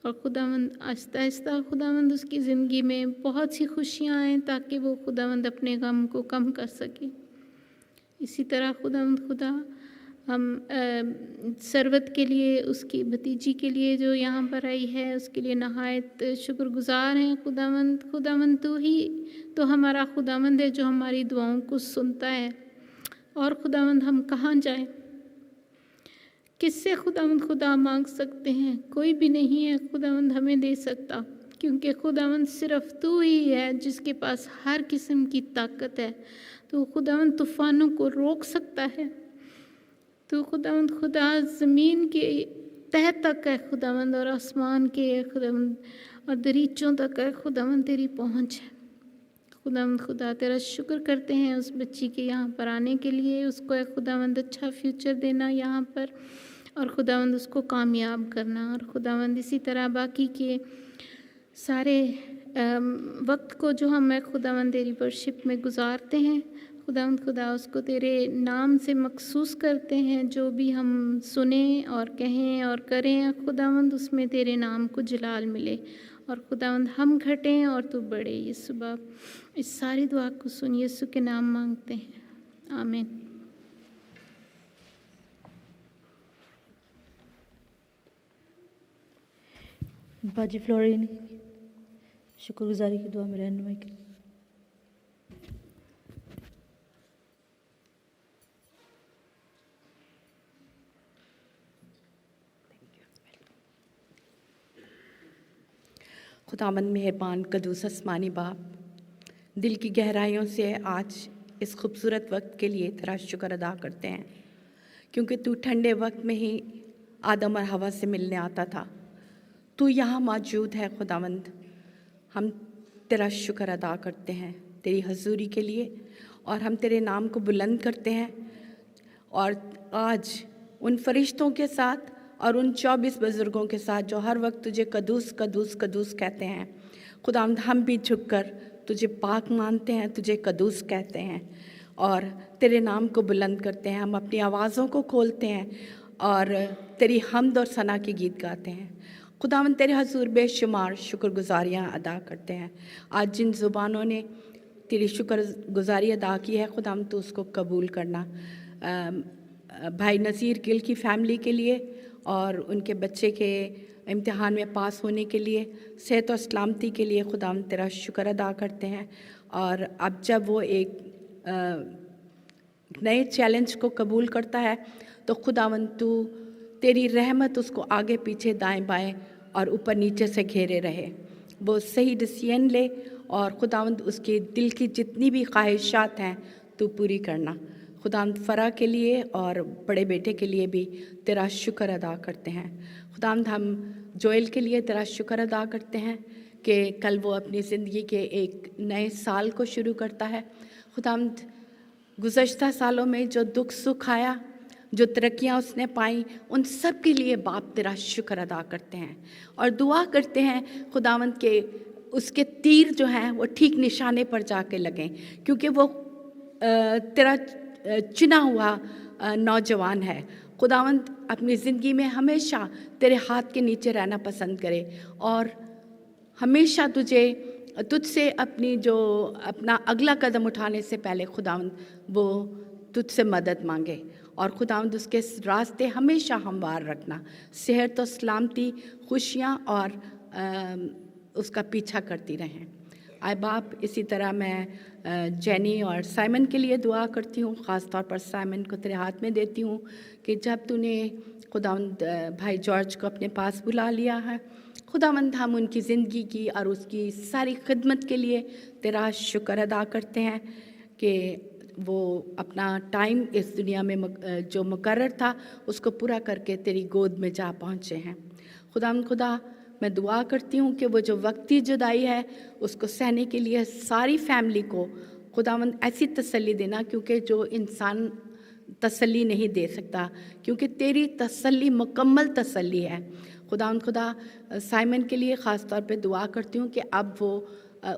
और खुदावंद आहिस्ता आहिस्ता खुदावंद उसकी ज़िंदगी में बहुत सी खुशियाँ आएँ ताकि वो खुदावंद अपने गम को कम कर सके। इसी तरह खुदावंद खुदा हम सरवत के लिए, उसकी भतीजी के लिए जो यहाँ पर आई है, उसके लिए नहायत शुक्रगुज़ार हैं खुदावंद। खुदावंद तू ही तो हमारा खुदावंद है जो हमारी दुआओं को सुनता है, और खुदावंद हम कहाँ जाएं, किससे खुदावंद खुदा मांग सकते हैं? कोई भी नहीं है खुदावंद हमें दे सकता, क्योंकि खुदावंद सिर्फ तू ही है जिसके पास हर किस्म की ताकत है। तो खुदावंद तूफ़ानों को रोक सकता है। तो खुदावंद खुदा ज़मीन के तह तक है खुदावंद, और आसमान के खुदावंद और दरीचों तक है खुदावंद तेरी पहुँच है। खुदावंद खुदा तेरा शुक्र करते हैं उस बच्ची के यहाँ पर आने के लिए, उसको है खुदावंद अच्छा फ्यूचर देना यहाँ पर, और खुदावंद उसको कामयाब करना। और खुदावंद इसी तरह बाकी के सारे वक्त को जो हम खुदावंद तेरी वर्शिप में गुजारते हैं, खुदावंद खुदा उसको तेरे नाम से मखसूस करते हैं। जो भी हम सुने और कहें और करें खुदावंद, उसमें तेरे नाम को जलाल मिले, और खुदावंद हम घटें और तू बढ़े। यीशु बाप इस सारी दुआ को सुन यीशु के नाम मांगते हैं, आमीन। बाजी फ्लोरिन शुक्रगुजारी की दुआ में रहनुमाई के लिए। खुदावंद मेहरबान कदूस आसमानी बाप, दिल की गहराइयों से आज इस खूबसूरत वक्त के लिए तेरा शुक्र अदा करते हैं, क्योंकि तू ठंडे वक्त में ही आदम और हवा से मिलने आता था। तू यहाँ मौजूद है खुदावंद। हम तेरा शुक्र अदा करते हैं तेरी हजूरी के लिए, और हम तेरे नाम को बुलंद करते हैं। और आज उन फरिश्तों के साथ और उन 24 बुज़ुर्गों के साथ जो हर वक्त तुझे कदूस कदूस कदूस कहते हैं, खुदावंद हम भी झुककर तुझे पाक मानते हैं, तुझे कदूस कहते हैं और तेरे नाम को बुलंद करते हैं। हम अपनी आवाज़ों को खोलते हैं और तेरी हम्द और सना के गीत गाते हैं। खुदावंद तेरे हजूर बेशुमार शुक्रगुजारियाँ अदा करते हैं। आज जिन ज़ुबानों ने तेरी शुक्रगुजारी अदा की है, खुदावंद तो उसको कबूल करना। भाई नज़ीर गिल की फ़ैमिली के लिए और उनके बच्चे के इम्तिहान में पास होने के लिए, सेहत और सलामती के लिए खुदावंद तेरा शुक्र अदा करते हैं। और अब जब वो एक नए चैलेंज को कबूल करता है तो खुदावंद तू तेरी रहमत उसको आगे पीछे दाएं बाएं और ऊपर नीचे से घेरे रहे, वो सही डिसीजन ले और खुदावंद उसके दिल की जितनी भी ख्वाहिशात हैं तू पूरी करना। खुदावंद फ़रा के लिए और बड़े बेटे के लिए भी तेरा शुक्र अदा करते हैं। खुदावंद हम जोएल के लिए तेरा शुक्र अदा करते हैं कि कल वो अपनी ज़िंदगी के एक नए साल को शुरू करता है। खुदावंद गुज़श्ता सालों में जो दुख सुख आया, जो तरक्कियाँ उसने पाई, उन सब के लिए बाप तेरा शुक्र अदा करते हैं और दुआ करते हैं खुदावंद के उसके तीर जो हैं वो ठीक निशाने पर जाके लगें, क्योंकि वो तेरा चुना हुआ नौजवान है। खुदावंद अपनी ज़िंदगी में हमेशा तेरे हाथ के नीचे रहना पसंद करे और हमेशा तुझसे अपना अगला कदम उठाने से पहले खुदावंद वो तुझसे मदद मांगे और खुदावंद उसके रास्ते हमेशा हमवार रखना, सेहत और सलामती, खुशियाँ और उसका पीछा करती रहें। आए बाप, इसी तरह मैं जेनी और साइमन के लिए दुआ करती हूँ। ख़ास तौर पर साइमन को तेरे हाथ में देती हूँ कि जब तूने खुदावंद भाई जॉर्ज को अपने पास बुला लिया है, खुदावंद हम उनकी ज़िंदगी की और उसकी सारी खिदमत के लिए तेरा शुक्र अदा करते हैं कि वो अपना टाइम इस दुनिया में जो मुकर्रर था उसको पूरा करके तेरी गोद में जा पहुँचे हैं। खुदा मैं दुआ करती हूँ कि वो जो वक्ती जुदाई है उसको सहने के लिए सारी फैमिली को खुदावंद ऐसी तसल्ली देना, क्योंकि जो इंसान तसल्ली नहीं दे सकता, क्योंकि तेरी तसल्ली मुकम्मल तसल्ली है। खुदा साइमन के लिए ख़ास तौर पे दुआ करती हूँ कि अब वो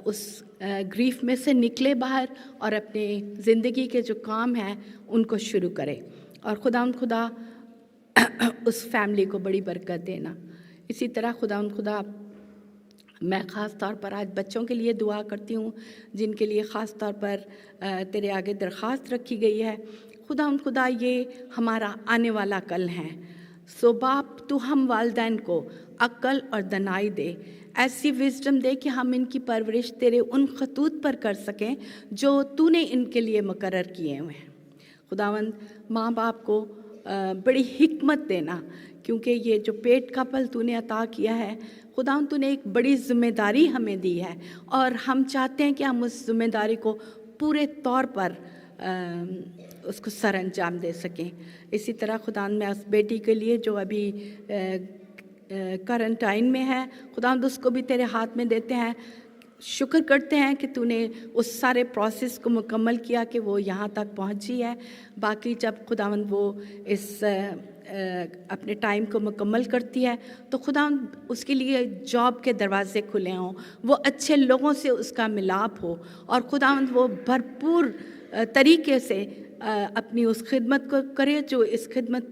उस ग्रीफ में से निकले बाहर और अपने ज़िंदगी के जो काम हैं उनको शुरू करे, और खुदा उस फैमिली को बड़ी बरकत देना। इसी तरह खुदा मैं ख़ास तौर पर आज बच्चों के लिए दुआ करती हूँ जिनके लिए ख़ास तौर पर तेरे आगे दरख्वास्त रखी गई है। खुदा ये हमारा आने वाला कल है, सो बाप तू हम वालिदैन को अक्ल और दनाई दे, ऐसी विजडम दे कि हम इनकी परवरिश तेरे उन खतूत पर कर सकें जो तूने इनके लिए मुकर्रर किए हुए हैं। खुदावंद माँ बाप को बड़ी हिकमत देना, क्योंकि ये जो पेट का फल तूने अता किया है खुदावंद, तूने एक बड़ी ज़िम्मेदारी हमें दी है और हम चाहते हैं कि हम उस ज़िम्मेदारी को पूरे तौर पर उसको सर अंजाम दे सकें। इसी तरह खुदावंद मैं उस बेटी के लिए जो अभी क्वारंटाइन में है, खुदावंद उसको भी तेरे हाथ में देते हैं। शुक्र करते हैं कि तूने उस सारे प्रोसेस को मुकम्मल किया कि वो यहाँ तक पहुँची है। बाकी जब खुदावंद वो इस अपने टाइम को मुकम्मल करती है तो खुदावंद उसके लिए जॉब के दरवाज़े खुले हों, वो अच्छे लोगों से उसका मिलाप हो, और खुदावंद वो भरपूर तरीके से अपनी उस खिदमत को करे जो इस खिदमत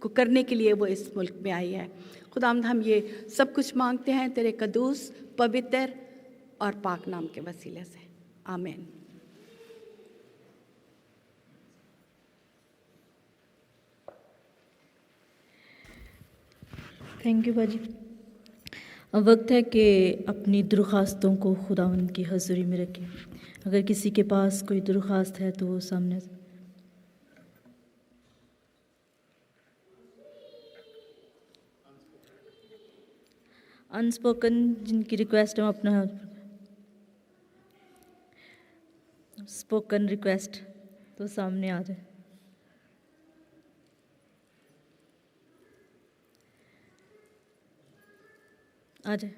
को करने के लिए वो इस मुल्क में आई है। खुदावंद हम ये सब कुछ मांगते हैं तेरे कदूस, पवित्र और पाक नाम के वसीले से, आमीन। थैंक यू बाजी। अब वक्त है कि अपनी दरख्वास्तों को खुदावंद की हज़ूरी में रखें। अगर किसी के पास कोई दरख्वास्त है तो वो सामने। अनस्पोकन जिनकी रिक्वेस्ट है अपना स्पोकन रिक्वेस्ट तो सामने आ जाए। आ जाए।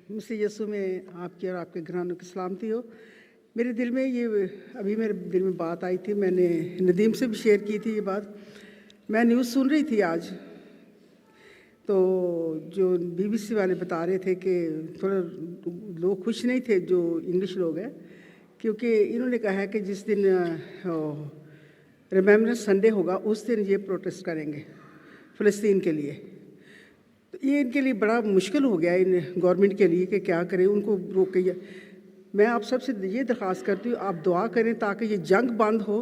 मसीह यीशु में आपकी और आपके घरानों की सलामती हो। मेरे दिल में ये अभी मेरे दिल में बात आई थी, मैंने नदीम से भी शेयर की थी ये बात। मैं न्यूज़ सुन रही थी आज, तो जो BBC वाले बता रहे थे कि थोड़ा लोग खुश नहीं थे जो इंग्लिश लोग हैं, क्योंकि इन्होंने कहा है कि जिस दिन रिमेम्बरेंस संडे होगा उस दिन ये प्रोटेस्ट करेंगे फ़लस्तीन के लिए। तो ये इनके लिए बड़ा मुश्किल हो गया इन गवर्नमेंट के लिए कि क्या करें, उनको रोके। मैं आप सबसे ये दरख्वास्त करती हूँ आप दुआ करें ताकि ये जंग बंद हो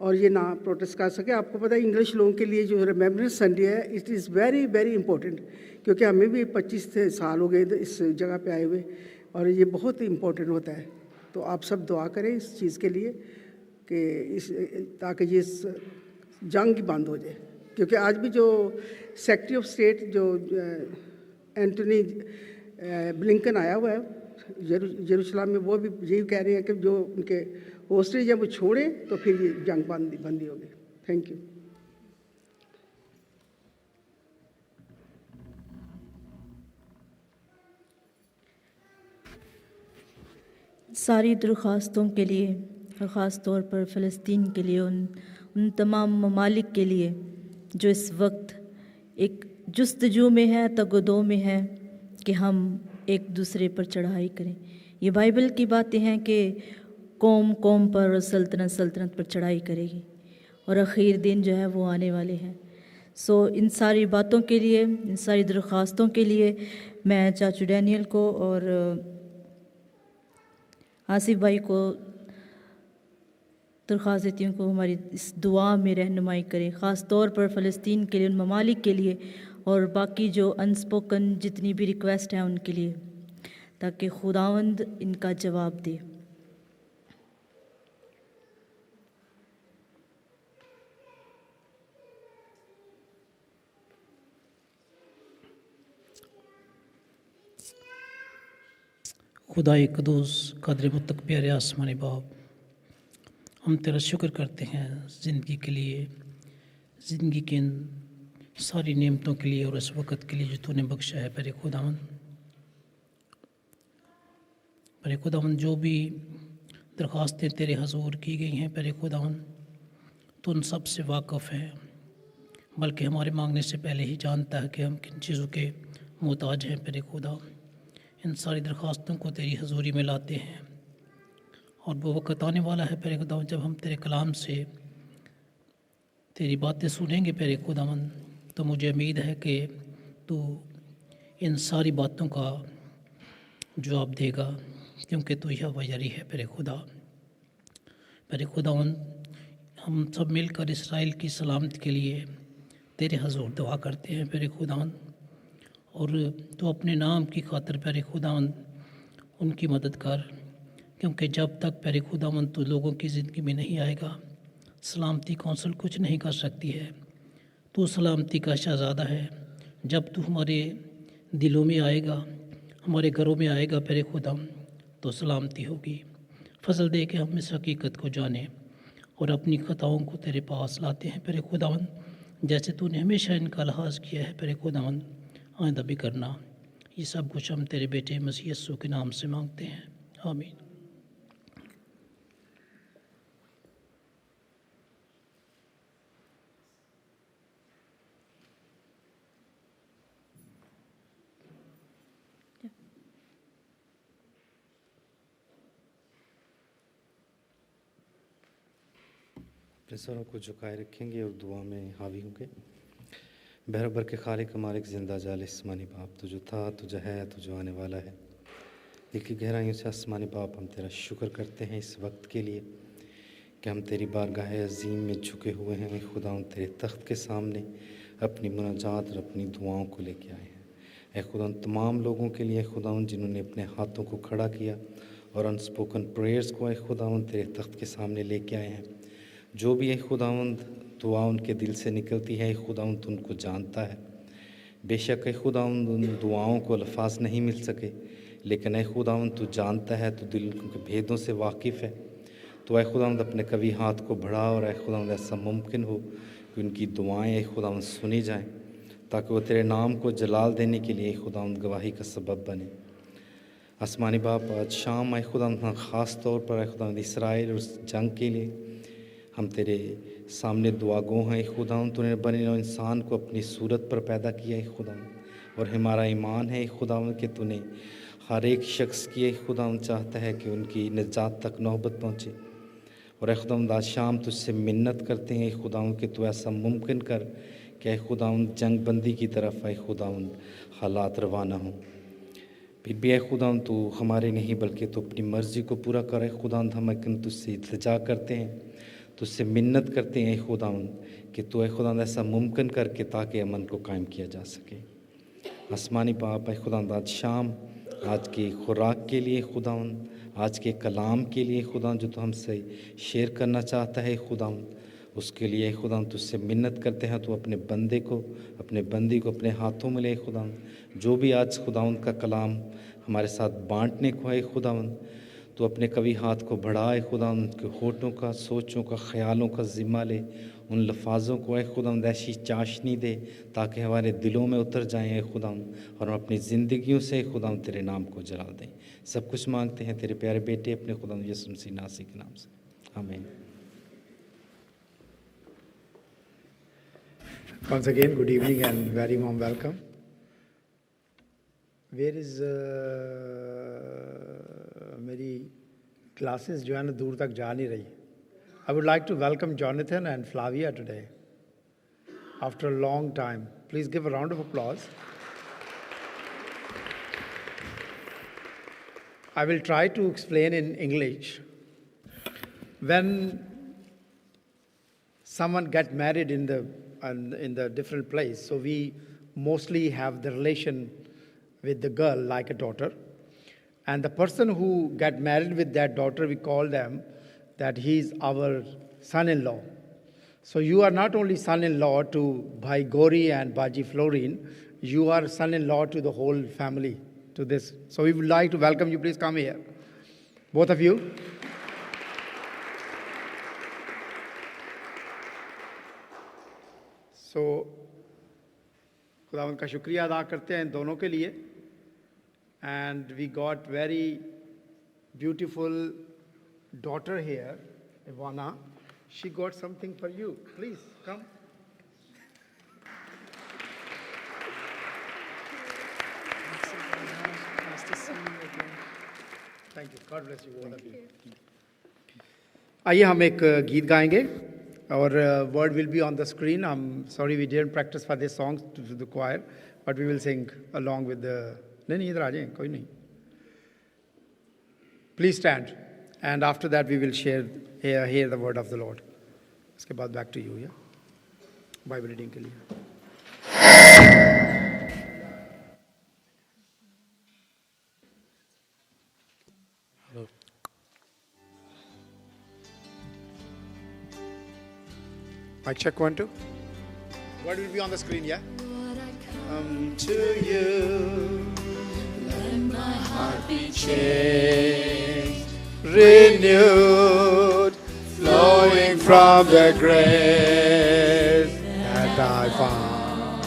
और ये ना प्रोटेस्ट कर सके। आपको पता है इंग्लिश लोगों के लिए जो रिमेम्बरेंस संडे है it is very very important, क्योंकि हमें भी 25 साल हो गए इस जगह पे आए हुए और ये बहुत इम्पोर्टेंट होता है। तो आप सब दुआ करें इस चीज़ के लिए कि ताकि ये जंग बंद हो जाए, क्योंकि आज भी जो सेक्रेटरी ऑफ स्टेट जो एंटनी ब्लिंकन आया हुआ है यरूशलेम में, वो भी यही कह रहे हैं कि जो उनके होस्टेज हैं वो छोड़ें तो फिर ये जंग बंदी होगी। Thank you. सारी दरख्वास्तों के लिए, ख़ास तौर पर फ़लस्तीन के लिए, उन तमाम ममालिक के लिए जो इस वक्त एक जुस्तजू में है, तगदो में है कि हम एक दूसरे पर चढ़ाई करें। ये बाइबल की बातें हैं कि कौम कौम पर और सल्तनत सल्तनत पर चढ़ाई करेगी और आखिर दिन जो है वो आने वाले हैं। सो इन सारी बातों के लिए, इन सारी दरख्वास्तों के लिए मैं चाचू डैनियल को और आसिफ भाई को दरख्वास्त देती हूँ को हमारी इस दुआ में रहनुमाई करें, ख़ास तौर पर फ़लस्तीन के लिए, उन ममालिक के लिए और बाकी जो अनस्पोकन जितनी भी रिक्वेस्ट हैं उनके लिए, ताकि खुदावंद इनका जवाब दे। खुदाए कदूस कदर मुतक प्यारे आसमानी बाप, हम तेरा शुक्र करते हैं ज़िंदगी के लिए, ज़िंदगी के इन सारी नेमतों के लिए और इस वक़्त के लिए जो तूने बख्शा है। प्यारे खुदावन जो भी दरख्वास्तें तेरे हजूर की गई हैं प्यारे खुदावन, तो उन सब से वाक़फ़ है, बल्कि हमारे मांगने से पहले ही जानता है कि हम किन चीज़ों के मोहताज हैं। प्यारे खुदा, इन सारी दरख्वास्तों को तेरी हजूरी में लाते हैं और वो वक़्त आने वाला है प्यारे खुदावन जब हम तेरे कलाम से तेरी बातें सुनेंगे प्यारे खुदावन, तो मुझे उम्मीद है कि तू इन सारी बातों का जवाब देगा, क्योंकि तू यह वजरी है प्यारे खुदा। प्यारे खुदावन, हम सब मिलकर इसराइल की सलामती के लिए तेरे हजूर दुआ करते हैं प्यारे खुदावन, और तो अपने नाम की खातिर प्यारे खुदावन उनकी मदद कर, क्योंकि जब तक प्यारे खुदावन तू लोगों की ज़िंदगी में नहीं आएगा, सलामती कौंसल कुछ नहीं कर सकती है। तू सलामती का शहज़ादा है। जब तू हमारे दिलों में आएगा, हमारे घरों में आएगा प्यारे खुदावन, तो सलामती होगी। फजल दे के हम इस हकीकत को जानें और अपनी खताओं को तेरे पास लाते हैं प्यारे खुदावन, जैसे तूने हमेशा इनका लिहाज किया है प्यारे खुदावन, आइंदा भी करना। ये सब कुछ हम तेरे बेटे मसीह यीशु के नाम से मांगते हैं, आमीन। अपने सरों को झुकाए रखेंगे और दुआ में हावी होंगे। बहरबर के खालिक मालिक ज़िंदा जाल आसमानी बाप, तू जो था, तू जो है, तू जो आने वाला है, दिल की गहराइयों से आसमानी बाप हम तेरा शुक्र करते हैं इस वक्त के लिए कि हम तेरी बारगाह अज़ीम में झुके हुए हैं। खुदा तेरे तख्त के सामने अपनी मुनाजात और अपनी दुआओं को लेके आए हैं। ए खुदा तमाम लोगों के लिए खुदा जिन्होंने अपने हाथों को खड़ा किया और अनस्पोकन प्रेयर्स को खुदा तेरे तख्त के सामने लेके आए हैं। जो भी खुदावंद दुआ उनके दिल से निकलती है, खुदावंद उनको जानता है। बेशक खुदावंद उन दुआओं को अल्फाज नहीं मिल सके, लेकिन खुदावंद तू जानता है, तू दिल के भेदों से वाकिफ़ है। तो खुदावंद अपने कभी हाथ को बढ़ा और खुदावंद ऐसा मुमकिन हो कि उनकी दुआएं खुदावंद सुनी जाएं, ताकि वो तेरे नाम को जलाल देने के लिए खुदावंद गवाही का सबब बने। आसमानी बाप, आज शाम खुदावंद ख़ास तौर पर खुदावंद इसराइल और जंग के लिए हम तेरे सामने दुआगो हैं। खुदावंद तूने बने हुए इंसान को अपनी सूरत पर पैदा किया है खुदावंद, और हमारा ईमान है खुदावंद कि तूने हर एक शख्स की खुदावंद चाहता है कि उनकी निजात तक नौबत पहुँचे। और खुदावंद आज शाम तुझसे मिन्नत करते हैं खुदावंद कि तू ऐसा मुमकिन कर कि खुदावंद जंग बंदी की तरफ खुदावंद हालात रवाना हों। फिर भी खुदावंद तू हमारे नहीं बल्कि तू अपनी मर्ज़ी को पूरा करे। खुदावंद हम तुझसे इल्तिजा करते हैं, तुझसे मिन्नत करते हैं खुदावंद कि तू खुदावंद ऐसा मुमकिन करके ताकि अमन को कायम किया जा सके। आसमानी बाप खुदावंद आज शाम आज की खुराक के लिए खुदावंद, आज के कलाम के लिए खुदावंद जो तो हमसे शेयर करना चाहता है खुदावंद, उसके लिए खुदावंद तुझसे मिन्नत करते हैं। तो अपने बंदी को अपने हाथों में ले खुदावंद, जो भी आज खुदावंद का कलाम हमारे साथ बांटने को है खुदावंद, तो अपने कभी हाथ को बढ़ाए खुदावंद, उनके होठों का, सोचों का, ख्यालों का ज़िम्मा ले। उन लफ्ज़ों को खुदावंद ऐसी चाशनी दे ताकि हमारे दिलों में उतर जाएँ खुदावंद, और हम अपनी ज़िंदगियों से खुदावंद तेरे नाम को जला दें। सब कुछ मांगते हैं तेरे प्यारे बेटे अपने खुदावंद यीशु मसीह नासी के नाम से, आमीन। Once again, good evening and very warm welcome. Where is मेरी क्लासेस जो है ना दूर तक जा नहीं रही. I would like to welcome Jonathan and Flavia today. After a long time, please give a round of applause. I will try to explain in English. When someone gets married in the different place, so we mostly have the relation with the girl like a daughter, and the person who get married with that daughter, we call them that he's our son-in-law. So you are not only son-in-law to Bhai Gori and Baji Florin, you are son-in-law to the whole family, to this. So we would like to welcome you. Please come here, both of you. So खुदावंद का शुक्रिया अदा करते हैं इन दोनों के लिए. And we got very beautiful daughter here, Ivana. She got something for you. Please come. Nice to see you again. Thank you. God bless you, all of you. आइए हम एक गीत गाएंगे और word will be on the screen. I'm sorry we didn't practice for this song to the choir, but we will sing along with the. नहीं इधर आ जाएं, कोई नहीं. Please stand. And after that, we will hear the word of the Lord. उसके बाद back to you, yeah? Bible reading के लिए. Hello. Mic check 1 2. Word will be on the screen, yeah? Come to you, let my heart be changed, renewed, flowing from the grace that I found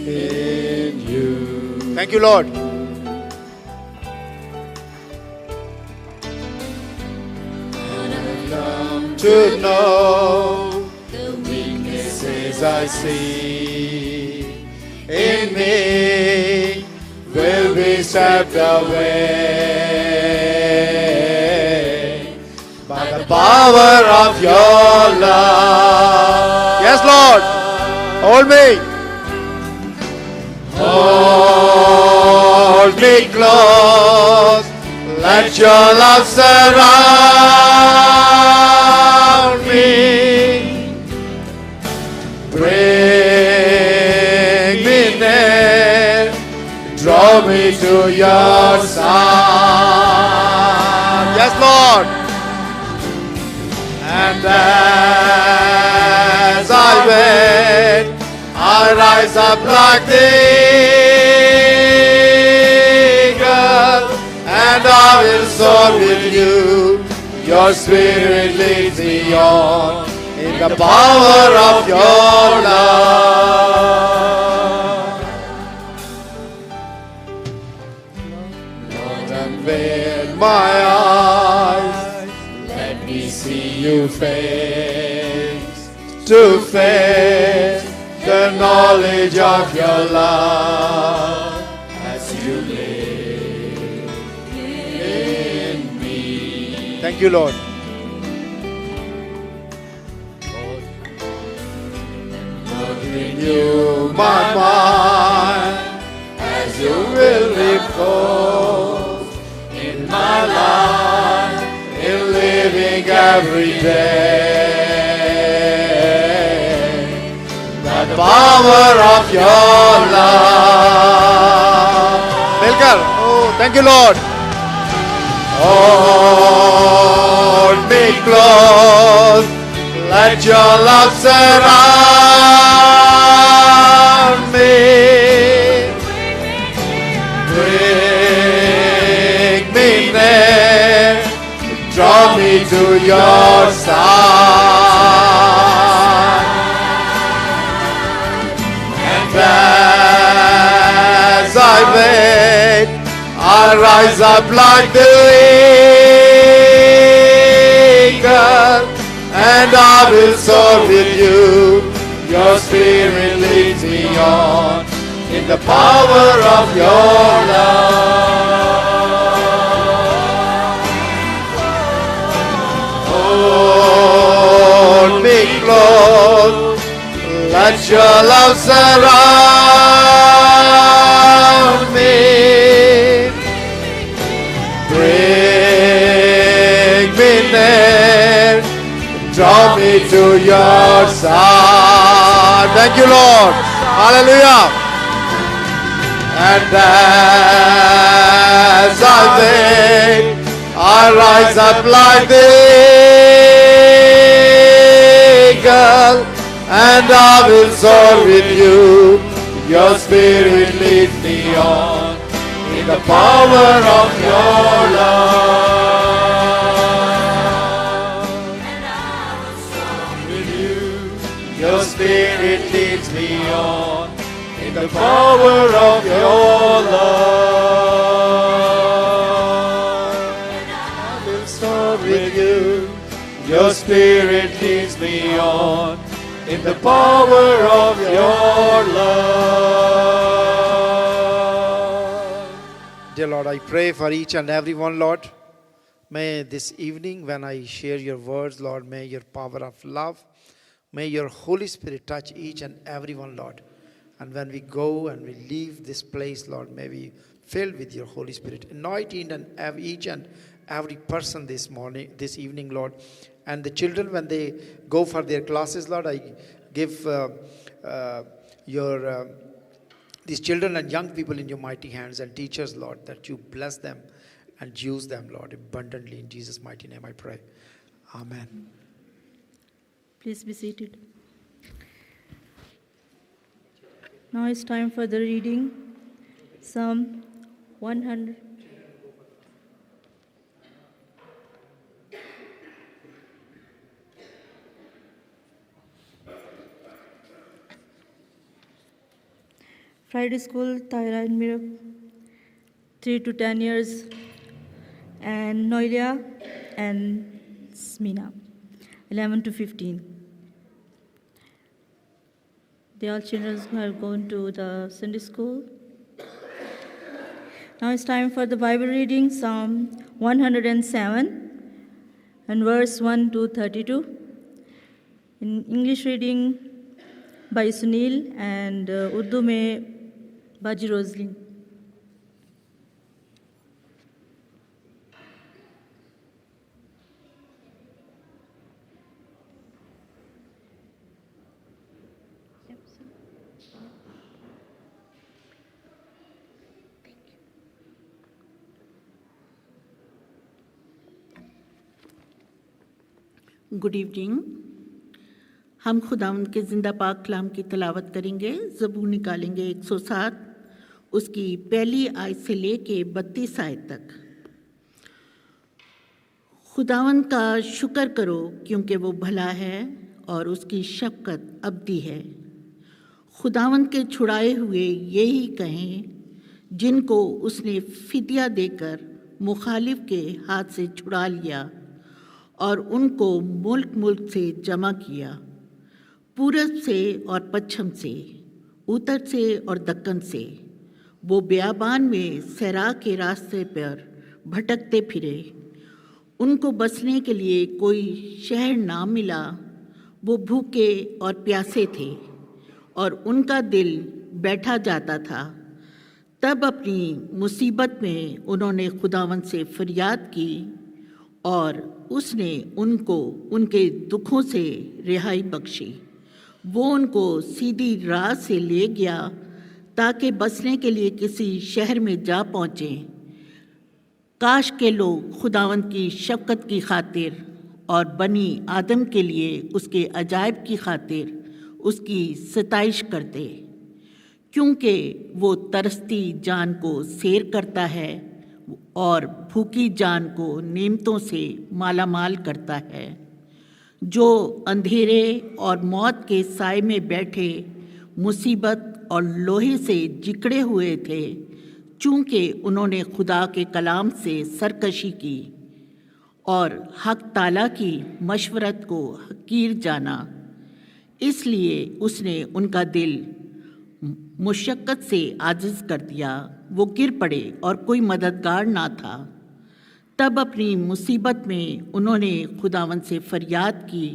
in you. Thank you, Lord. And I've come to know the weaknesses I see in me will be swept away by the power of your love. Yes, Lord. Hold me. Hold me close. Let your love surround me. Bring me near. Draw me to your side. Yes, Lord. And as I wait, I rise up like the eagle, and I will soar with you. Your spirit leads me on in the power of your love. Lord, unveil my eyes, let me see you face to face, the knowledge of your love as you live in me. Thank you, Lord. Lord, renew my mind as you will repose in my life, in living every day. The power of your love. Milkar. Oh, thank you, Lord. Hold me close. Let your love surround me. Bring me near. Draw me to your side. As I wait, I rise up like the eagle, and I will soar with you. Your spirit leads me on in the power of your love. Hold me close, let your love surround me. Bring me near, draw me to your side. Thank you, Lord. Hallelujah. And as I wait, I rise up like the eagle, and I will soar with you. Your spirit leads me on in the power of your love. And I will soar with you. Your spirit leads me on in the power of your love. And I will soar with you. Your spirit leads me on in the power of your love. Dear Lord, I pray for each and every one, Lord. May this evening, when I share your words, Lord, may your power of love, may your Holy Spirit touch each and every one, Lord. And when we go and we leave this place, Lord, may we fill with your Holy Spirit. Anoint each and every person this evening, Lord. And the children, when they go for their classes, Lord, I give these children and young people in your mighty hands, and teachers, Lord, that you bless them and use them, Lord, abundantly. In Jesus' mighty name I pray. Amen. Please be seated. Now it's time for the reading. Psalm 100. Friday School, Tyra and Mirab, 3 to 10 years, and Noelia and Smina, 11 to 15. They all children are going to the Sunday school. Now it's time for the Bible reading, Psalm 107 and verse 1 to 32. In English reading by Sunil and Urdu में बाजी Roslin. Good evening. हम खुदावंद के ज़िंदा पाक कलाम की तलावत करेंगे. ज़बूर निकालेंगे 107, उसकी पहली आयत से लेके 32 आयत तक. खुदावंद का शुक्र करो क्योंकि वो भला है और उसकी शफ़क़त अबदी है. खुदावंद के छुड़ाए हुए यही कहें जिनको उसने फिदिया देकर मुखालिफ के हाथ से छुड़ा लिया और उनको मुल्क मुल्क से जमा किया, पूरब से और पश्चिम से, उत्तर से और दक्कन से. वो बियाबान में सहरा के रास्ते पर भटकते फिरे. उनको बसने के लिए कोई शहर ना मिला. वो भूखे और प्यासे थे और उनका दिल बैठा जाता था. तब अपनी मुसीबत में उन्होंने खुदावंद से फरियाद की और उसने उनको उनके दुखों से रिहाई बख्शी. वो उनको सीधी राह से ले गया ताकि बसने के लिए किसी शहर में जा पहुँचें. काश के लोग खुदावंद की शफ़क़त की खातिर और बनी आदम के लिए उसके अजायब की खातिर उसकी सताइश करते, क्योंकि वो तरसती जान को सैर करता है और भूखी जान को नेमतों से मालामाल करता है. जो अंधेरे और मौत के साए में बैठे मुसीबत और लोहे से जिकड़े हुए थे, चूँकि उन्होंने खुदा के कलाम से सरकशी की और हक ताला की मशवरत को हकीर जाना, इसलिए उसने उनका दिल मुशक्क़त से आजिज़ कर दिया। वो गिर पड़े और कोई मददगार ना था। तब अपनी मुसीबत में उन्होंने खुदावंद से फरियाद की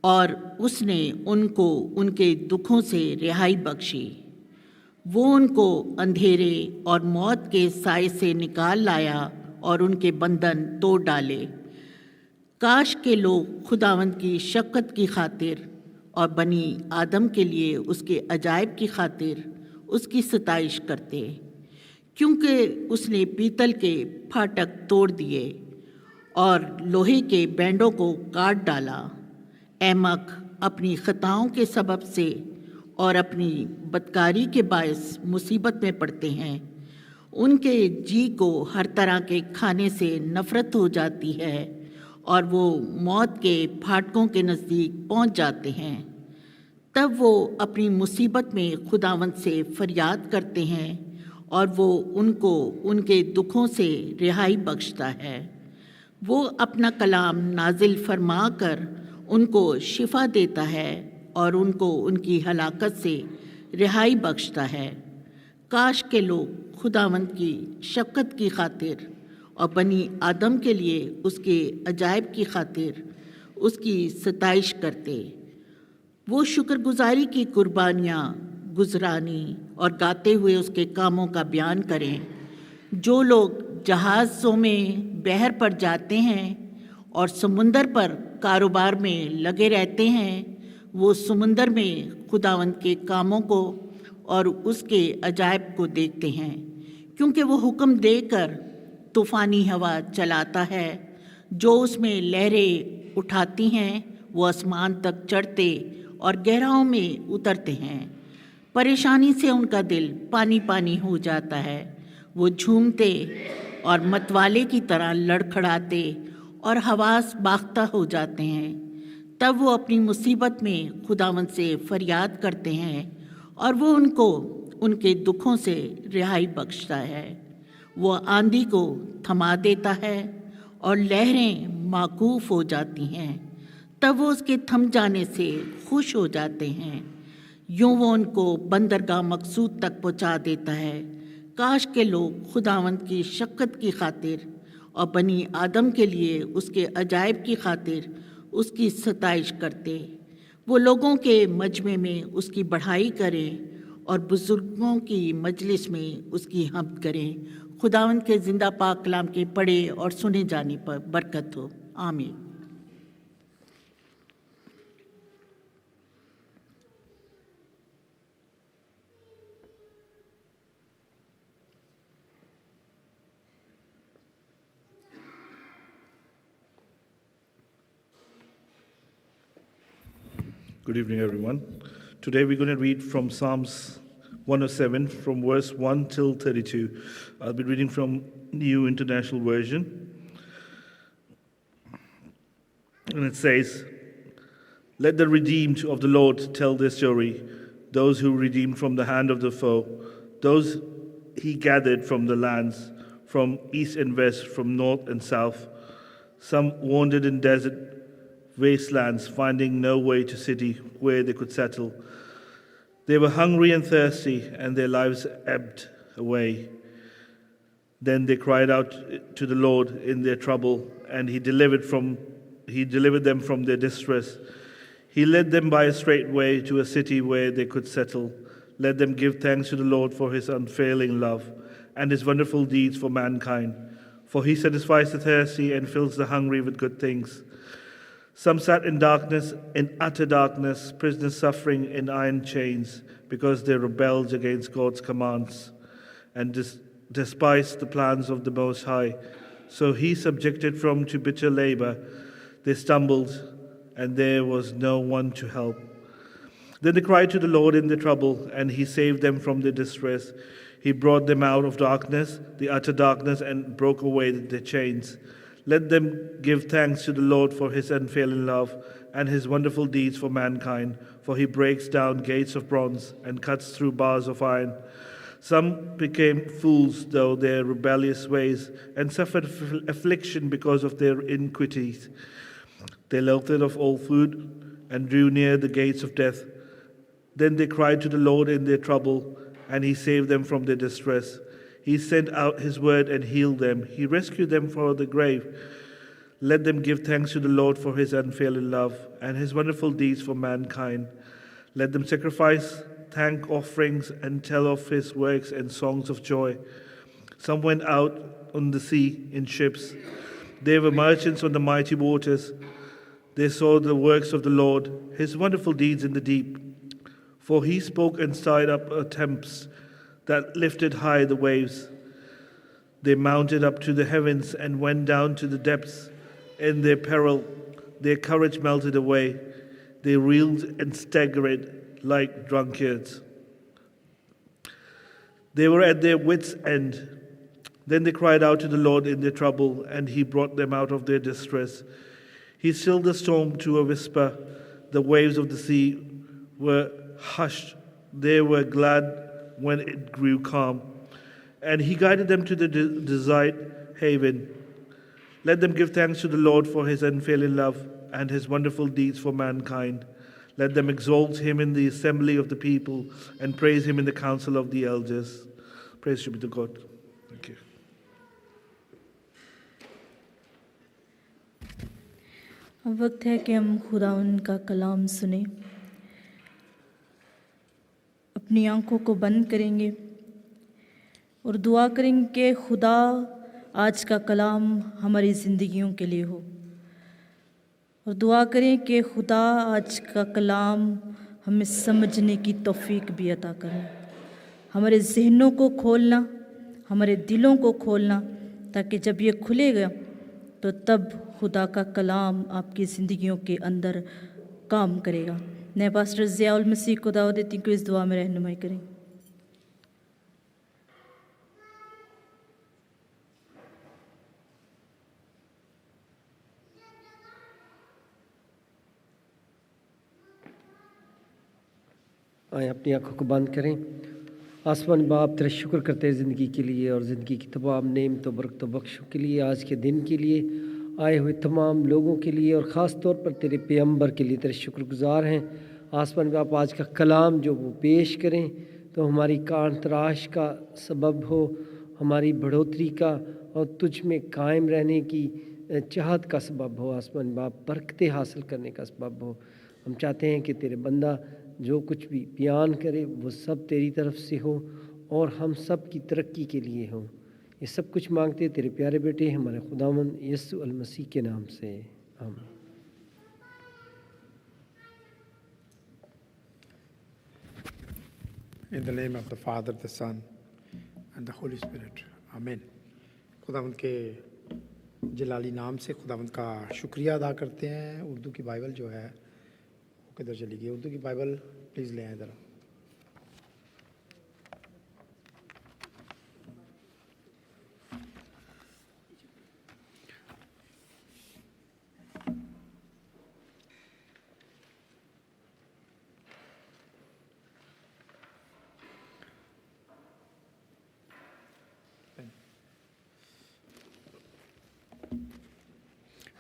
और उसने उनको उनके दुखों से रिहाई बख्शी। वो उनको अंधेरे और मौत के साए से निकाल लाया और उनके बंधन तोड़ डाले। काश के लोग खुदावंद की शफ़क़त की खातिर और बनी आदम के लिए उसके अजायब की खातिर उसकी सताइश करते, क्योंकि उसने पीतल के फाटक तोड़ दिए और लोहे के बैंडों को काट डाला। एमक अपनी खताओं के सबब से और अपनी बदकारी के बायस मुसीबत में पड़ते हैं। उनके जी को हर तरह के खाने से नफ़रत हो जाती है और वो मौत के फाटकों के नज़दीक पहुंच जाते हैं। तब वो अपनी मुसीबत में खुदावंद से फरियाद करते हैं और वो उनको उनके दुखों से रिहाई बख्शता है। वो अपना कलाम नाजिल फरमा कर उनको शिफा देता है और उनको उनकी हलाकत से रिहाई बख्शता है। काश के लोग खुदावंद की शफ़क़त की खातिर और बनी आदम के लिए उसके अजायब की खातिर उसकी सताइश करते। वो शुक्रगुजारी की कुर्बानियाँ गुजरानी और गाते हुए उसके कामों का बयान करें। जो लोग जहाज़ों में बहर पर जाते हैं और समुंदर पर कारोबार में लगे रहते हैं, वो समुंदर में खुदावंद के कामों को और उसके अजायब को देखते हैं, क्योंकि वो हुक्म देकर तूफ़ानी हवा चलाता है। जो उसमें लहरें उठाती हैं वो आसमान तक चढ़ते और गहराओं में उतरते हैं। परेशानी से उनका दिल पानी पानी हो जाता है। वो झूमते और मतवाले की तरह लड़खड़ाते और हवास बाख्ता हो जाते हैं। तब वो अपनी मुसीबत में खुदावंद से फरियाद करते हैं और वो उनको उनके दुखों से रिहाई बख्शता है। वो आंधी को थमा देता है और लहरें माकूफ हो जाती हैं। तब वो उसके थम जाने से खुश हो जाते हैं। यूँ वो उनको बंदरगाह मकसूद तक पहुँचा देता है। काश के लोग खुदावंद की शफ़क़त की खातिर और बनी आदम के लिए उसके अजायब की खातिर उसकी सताइश करते। वो लोगों के मजमे में उसकी बढ़ाई करें और बुज़ुर्गों की मजलिस में उसकी हम्द करें। खुदावंद के ज़िंदा पाक कलाम के पढ़े और सुने जाने पर बरकत हो। आमीन। Good evening, everyone. Today we're going to read from Psalms 107 from verse 1 till 32. I'll be reading from New International Version. And it says, "Let the redeemed of the Lord tell their story, those who redeemed from the hand of the foe, those he gathered from the lands, from east and west, from north and south. Some wandered in desert wastelands, finding no way to city where they could settle. They were hungry and thirsty, and their lives ebbed away. Then they cried out to the Lord in their trouble, and He delivered them from their distress. He led them by a straight way to a city where they could settle. Let them give thanks to the Lord for His unfailing love and His wonderful deeds for mankind. For He satisfies the thirsty and fills the hungry with good things. Some sat in darkness, in utter darkness, prisoners suffering in iron chains, because they rebelled against God's commands and despised the plans of the Most High. So He subjected them to bitter labor. They stumbled, and there was no one to help. Then they cried to the Lord in their trouble, and He saved them from their distress. He brought them out of darkness, the utter darkness, and broke away their chains. Let them give thanks to the Lord for His unfailing love and His wonderful deeds for mankind, for He breaks down gates of bronze and cuts through bars of iron. Some became fools through their rebellious ways and suffered affliction because of their iniquities. They loathed of all food and drew near the gates of death. Then they cried to the Lord in their trouble, and he saved them from their distress. He sent out his word and healed them. He rescued them from the grave. Let them give thanks to the Lord for his unfailing love and his wonderful deeds for mankind. Let them sacrifice thank offerings and tell of his works and songs of joy. Some went out on the sea in ships. They were merchants on the mighty waters. They saw the works of the Lord, his wonderful deeds in the deep. For he spoke and stirred up a tempest that lifted high the waves. They mounted up to the heavens and went down to the depths. In their peril, their courage melted away. They reeled and staggered like drunkards. They were at their wits' end. Then they cried out to the Lord in their trouble, and he brought them out of their distress. He stilled the storm to a whisper. The waves of the sea were hushed. They were glad when it grew calm. And he guided them to the desired haven. Let them give thanks to the Lord for his unfailing love and his wonderful deeds for mankind. Let them exalt him in the assembly of the people and praise him in the council of the elders. Praise be to God. Thank you. अब वक्त है कि हम खुदावन का कलाम सुने। अपनी आंखों को बंद करेंगे और दुआ करेंगे कि खुदा आज का कलाम हमारी ज़िंदगियों के लिए हो, और दुआ करें कि खुदा आज का कलाम हमें समझने की तौफीक भी अता करें, हमारे जहनों को खोलना, हमारे दिलों को खोलना, ताकि जब ये खुलेगा तो तब खुदा का कलाम आपकी ज़िंदगियों के अंदर काम करेगा। नए पास्टर ज़ियाउल मसीह को दावत देती हूँ कि इस दुआ में रहनुमाई करें। आए अपनी आंखों को बंद करें। आसमान बाप तेरा शुक्र करते हैं ज़िंदगी के लिए और ज़िंदगी की तमाम नेमतों बरकतों बख्शों के लिए, आज के दिन के लिए, आए हुए तमाम लोगों के लिए और ख़ास तौर पर तेरे पैगंबर के लिए तेरे शुक्रगुज़ार हैं। आसमान बाप आज का कलाम जो वो पेश करें तो हमारी कान तराश का सबब हो, हमारी बढ़ोतरी का और तुझ में कायम रहने की चाहत का सबब हो। आसमान बाप बरकतें हासिल करने का सबब हो। हम चाहते हैं कि तेरे बंदा जो कुछ भी बयान करे वो सब तेरी तरफ से हो और हम सब की तरक्की के लिए हो। ये सब कुछ मांगते तेरे प्यारे बेटे हमारे खुदावंद यीशु अल मसीह के नाम से, आमीन। In the name of the Father, the Son, and the Holy Spirit. आमीन। खुदावंद के जलाली नाम से खुदावंद का शुक्रिया अदा करते हैं। उर्दू की बाइबल जो है वो किधर चली गई? उर्दू की बाइबल प्लीज़ ले आए ज़रा।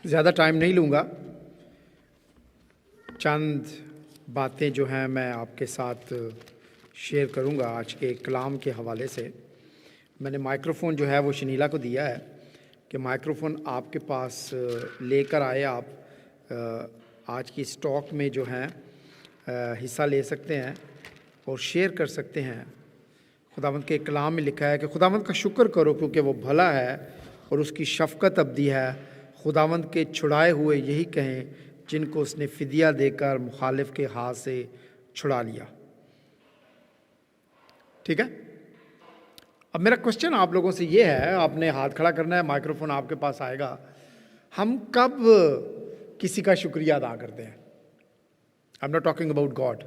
ज़्यादा टाइम नहीं लूँगा। चंद बातें जो हैं मैं आपके साथ शेयर करूँगा आज के कलाम के हवाले से। मैंने माइक्रोफ़ोन जो है वो शनीला को दिया है कि माइक्रोफ़ोन आपके पास लेकर आए। आप आज की स्टॉक में जो हैं हिस्सा ले सकते हैं और शेयर कर सकते हैं। खुदावंद के कलाम में लिखा है कि खुदावंद का शुक्र करो क्योंकि वो भला है और उसकी शफ़क़त अबदी है। खुदावंद के छुड़ाए हुए यही कहें जिनको उसने फ़िदिया देकर मुखालिफ के हाथ से छुड़ा लिया। ठीक है। अब मेरा क्वेश्चन आप लोगों से ये है, आपने हाथ खड़ा करना है, माइक्रोफोन आपके पास आएगा। हम कब किसी का शुक्रिया अदा करते हैं? आई am not talking about God,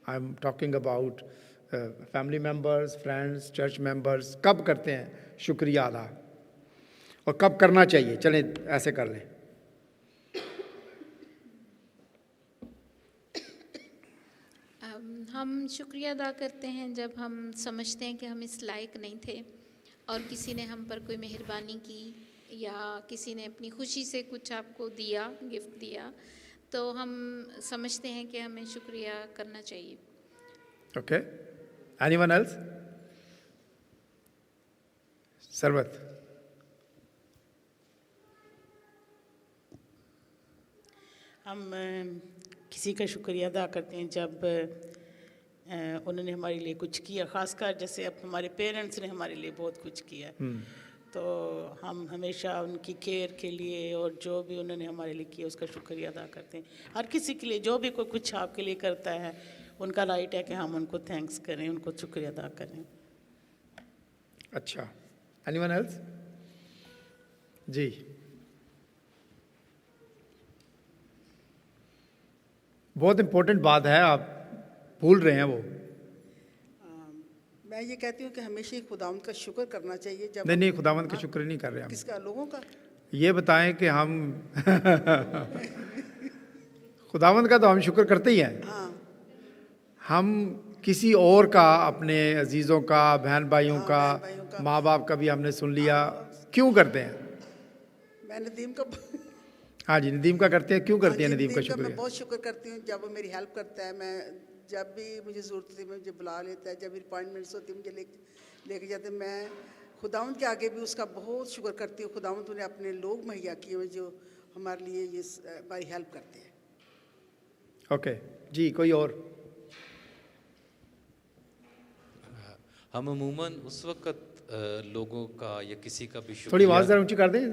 I am talking about family members, friends, church members. कब करते हैं शुक्रिया अदा और कब करना चाहिए? चलें ऐसे कर लें। हम शुक्रिया अदा करते हैं जब हम समझते हैं कि हम इस लायक नहीं थे और किसी ने हम पर कोई मेहरबानी की या किसी ने अपनी खुशी से कुछ आपको दिया, गिफ्ट दिया, तो हम समझते हैं कि हमें शुक्रिया करना चाहिए। Okay. Anyone else? Sarvat. हम किसी का शुक्रिया अदा करते हैं जब उन्होंने हमारे लिए कुछ किया, ख़ासकर जैसे अब हमारे पेरेंट्स ने हमारे लिए बहुत कुछ किया, तो हम हमेशा उनकी केयर के लिए और जो भी उन्होंने हमारे लिए किया उसका शुक्रिया अदा करते हैं। हर किसी के लिए जो भी कोई कुछ आपके लिए करता है उनका राइट है कि हम उनको थैंक्स करें, उनको शुक्रिया अदा करें। अच्छा, एनीवन एल्स? जी, बहुत इम्पोर्टेंट बात है, आप भूल रहे हैं वो। मैं ये कहती हूँ कि हमेशा ही खुदावंद का शुक्र करना चाहिए। जब नहीं, खुदावंद का शुक्र नहीं कर रहे हम। किसका? लोगों का। ये बताएं कि हम खुदावंद का तो हम शुक्र करते ही हैं। हाँ। हम किसी और का, अपने अजीज़ों का, बहन भाइयों का, माँ बाप का भी हमने सुन लिया, क्यों करते हैं? मैं नदीम का हाँ जी, नदीम का करते हैं। क्यों करते हैं नदीम का मैं शुक्रिया? बहुत शुक्र करती हूँ जब वो मेरी हेल्प करता है। मैं जब भी मुझे ज़रूरत होती है मुझे बुला लेता है, जब भी अपॉइंटमेंट्स होती है मुझे लेके जाते हैं। मैं खुदावंद के आगे भी उसका बहुत शुक्र करती हूँ। खुदावंद ने अपने लोग मुहैया किए हुए जो हमारे लिए ये हमारी हेल्प करते हैं। ओके जी, कोई और? हम अमूमन उस वक्त लोगों का या किसी का भी शुक्रिया, थोड़ी आवाज़ ज़रा ऊंची कर दें।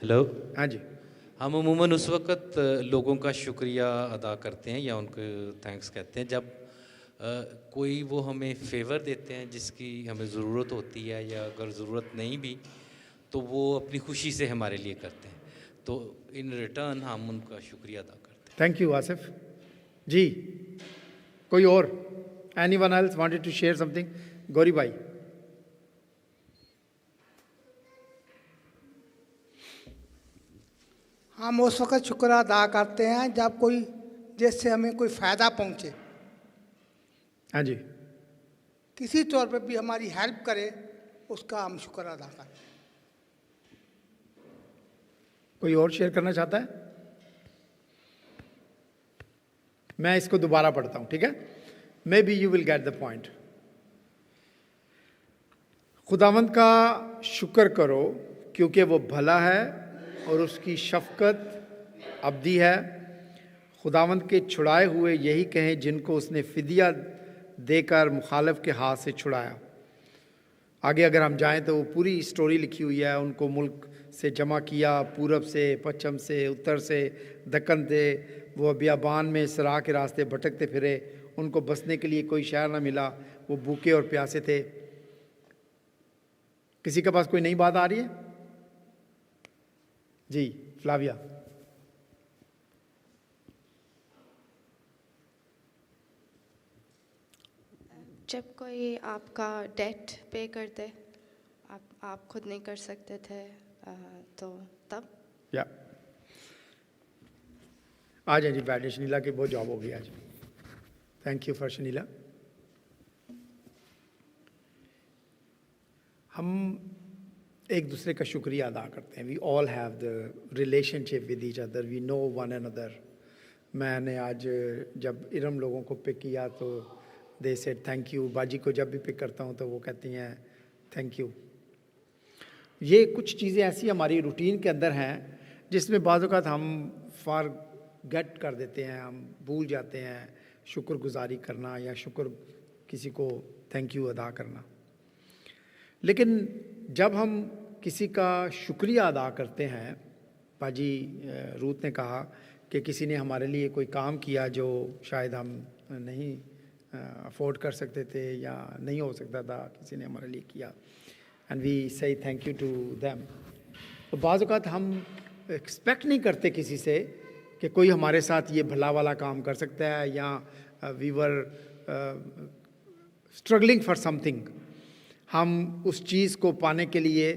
हेलो। हाँ जी। हम अमूमन उस वक्त लोगों का शुक्रिया अदा करते हैं या उनको थैंक्स कहते हैं जब कोई वो हमें फेवर देते हैं जिसकी हमें ज़रूरत होती है, या अगर ज़रूरत नहीं भी तो वो अपनी खुशी से हमारे लिए करते हैं, तो इन रिटर्न हम उनका शुक्रिया अदा करते हैं। Thank you Asif ji. कोई और? Anyone else wanted to share something? Gauri भाई। हम उस वक्त शुक्र अदा करते हैं जब कोई, जिससे हमें कोई फ़ायदा पहुँचे, हाँ जी, किसी तौर पे भी हमारी हेल्प करे, उसका हम शुक्र अदा करते हैं। कोई और शेयर करना चाहता है? मैं इसको दोबारा पढ़ता हूँ, ठीक है? May be you will get the point. खुदावंद का शुक्र करो क्योंकि वो भला है और उसकी शफ़क़त अब्दी है। खुदावंद के छुड़ाए हुए यही कहें जिनको उसने फ़िदिया देकर मुखालिफ के हाथ से छुड़ाया। आगे अगर हम जाएं तो वो पूरी स्टोरी लिखी हुई है। उनको मुल्क से जमा किया, पूरब से, पश्चिम से, उत्तर से, दक्कन से। वो बियाबान में सरा के रास्ते भटकते फिरे, उनको बसने के लिए कोई शहर ना मिला। वो भूखे और प्यासे थे। किसी के पास कोई नई बात आ रही है? जी, फ्लाविया। जब कोई आपका डेट पे कर दे, आप खुद नहीं कर सकते थे, तो तब या आ जाए जी। बैठे, शनीला की बहुत जॉब हो गई आज। Thank you for Shanila. हम एक दूसरे का शुक्रिया अदा करते हैं। We all have the relationship with each other, we know one another. मैंने आज जब इरम लोगों को पिक किया तो दे सेड थैंक यू। बाजी को जब भी पिक करता हूँ तो वो कहती हैं थैंक यू। ये कुछ चीज़ें ऐसी हमारी रूटीन के अंदर हैं जिसमें बाज़ औक़ात हम फॉरगेट कर देते हैं, हम भूल जाते हैं शुक्रगुजारी करना या शुक्र किसी को थैंक यू अदा करना। लेकिन जब हम किसी का शुक्रिया अदा करते हैं, बाजी रूत ने कहा कि किसी ने हमारे लिए कोई काम किया जो शायद हम नहीं अफोर्ड कर सकते थे या नहीं हो सकता था, किसी ने हमारे लिए किया, एंड वी से थैंक यू टू देम। तो बाज़ औक़ात हम एक्सपेक्ट नहीं करते किसी से कि कोई हमारे साथ ये भला वाला काम कर सकता है, या we were struggling for something. हम उस चीज़ को पाने के लिए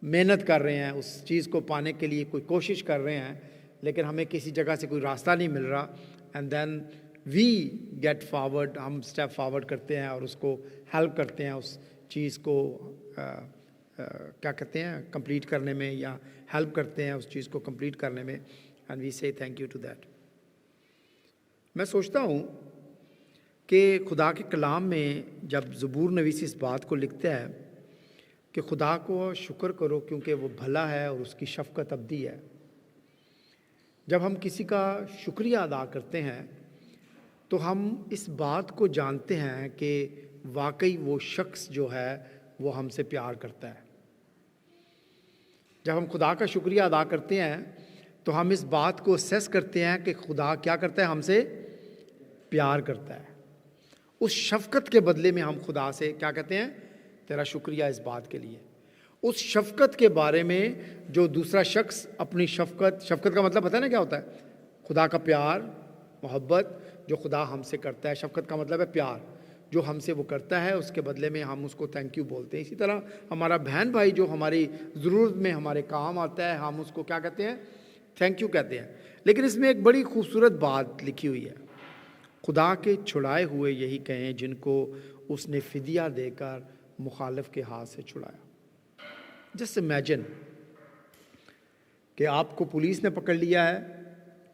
मेहनत कर रहे हैं, उस चीज़ को पाने के लिए कोई कोशिश कर रहे हैं, लेकिन हमें किसी जगह से कोई रास्ता नहीं मिल रहा, and then we get forward, हम स्टेप फॉरवर्ड करते हैं और उसको हेल्प करते हैं उस चीज़ को क्या कहते हैं कंप्लीट करने में, या हेल्प करते हैं उस चीज़ को कंप्लीट करने में, एंड वी से थैंक यू टू दैट। मैं सोचता हूँ कि खुदा के कलाम में जब ज़बूर नवीस इस बात को लिखता है कि खुदा को शुक्र करो क्योंकि वो भला है और उसकी शफ़क़त अबदी है। जब हम किसी का शुक्रिया अदा करते हैं तो हम इस बात को जानते हैं कि वाकई वो शख्स जो है वो हमसे प्यार करता है। जब हम खुदा का शुक्रिया अदा करते हैं तो हम इस बात को असेस करते हैं कि खुदा क्या करता है, हमसे प्यार करता है। उस शफ़क़त के बदले में हम खुदा से क्या कहते हैं, तेरा शुक्रिया इस बात के लिए। उस शफ़क़त के बारे में जो दूसरा शख्स अपनी शफ़क़त का मतलब पता है ना क्या होता है, खुदा का प्यार, मोहब्बत जो खुदा हमसे करता है। शफ़क़त का मतलब है प्यार, जो हमसे वो करता है उसके बदले में हम उसको थैंक यू बोलते हैं। इसी तरह हमारा बहन भाई जो हमारी ज़रूरत में हमारे काम आता है, हम उसको क्या कहते हैं, थैंक यू कहते हैं। लेकिन इसमें एक बड़ी खूबसूरत बात लिखी हुई है, खुदा के छुड़ाए हुए यही कहें जिनको उसने फ़िदिया देकर मुखालिफ के हाथ से छुड़ाया। जस्ट इमेजिन कि आपको पुलिस ने पकड़ लिया है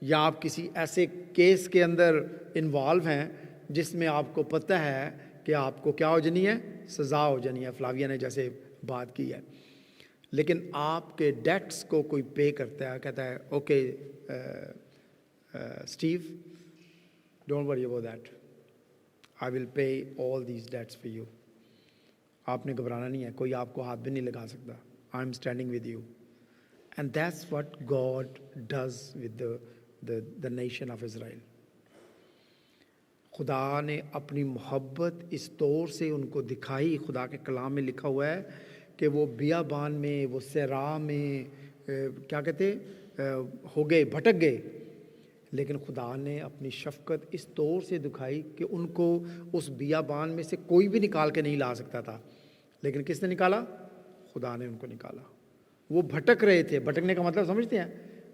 या आप किसी ऐसे केस के अंदर इन्वॉल्व हैं जिसमें आपको पता है कि आपको क्या हो जानी है, सज़ा हो जानी है। फ्लाविया ने जैसे बात की है, लेकिन आपके डेट्स को कोई पे करता है, कहता है okay Steve, don't worry about that, I will pay all these debts for you. आपने घबराना नहीं है, कोई आपको हाथ भी नहीं लगा सकता। I am standing with you. And that's what God does with the nation of Israel. खुदा ने अपनी मोहब्बत इस तौर से उनको दिखाई। खुदा के कलाम में लिखा हुआ है कि वो बियाबान में, वो सहरा में क्या कहते हो गए, भटक गए, लेकिन खुदा ने अपनी शफ़क़त इस तौर से दिखाई कि उनको उस बियाबान में से कोई भी निकाल के नहीं ला सकता था। लेकिन किसने निकाला? खुदा ने उनको निकाला। वो भटक रहे थे। भटकने का मतलब समझते हैं?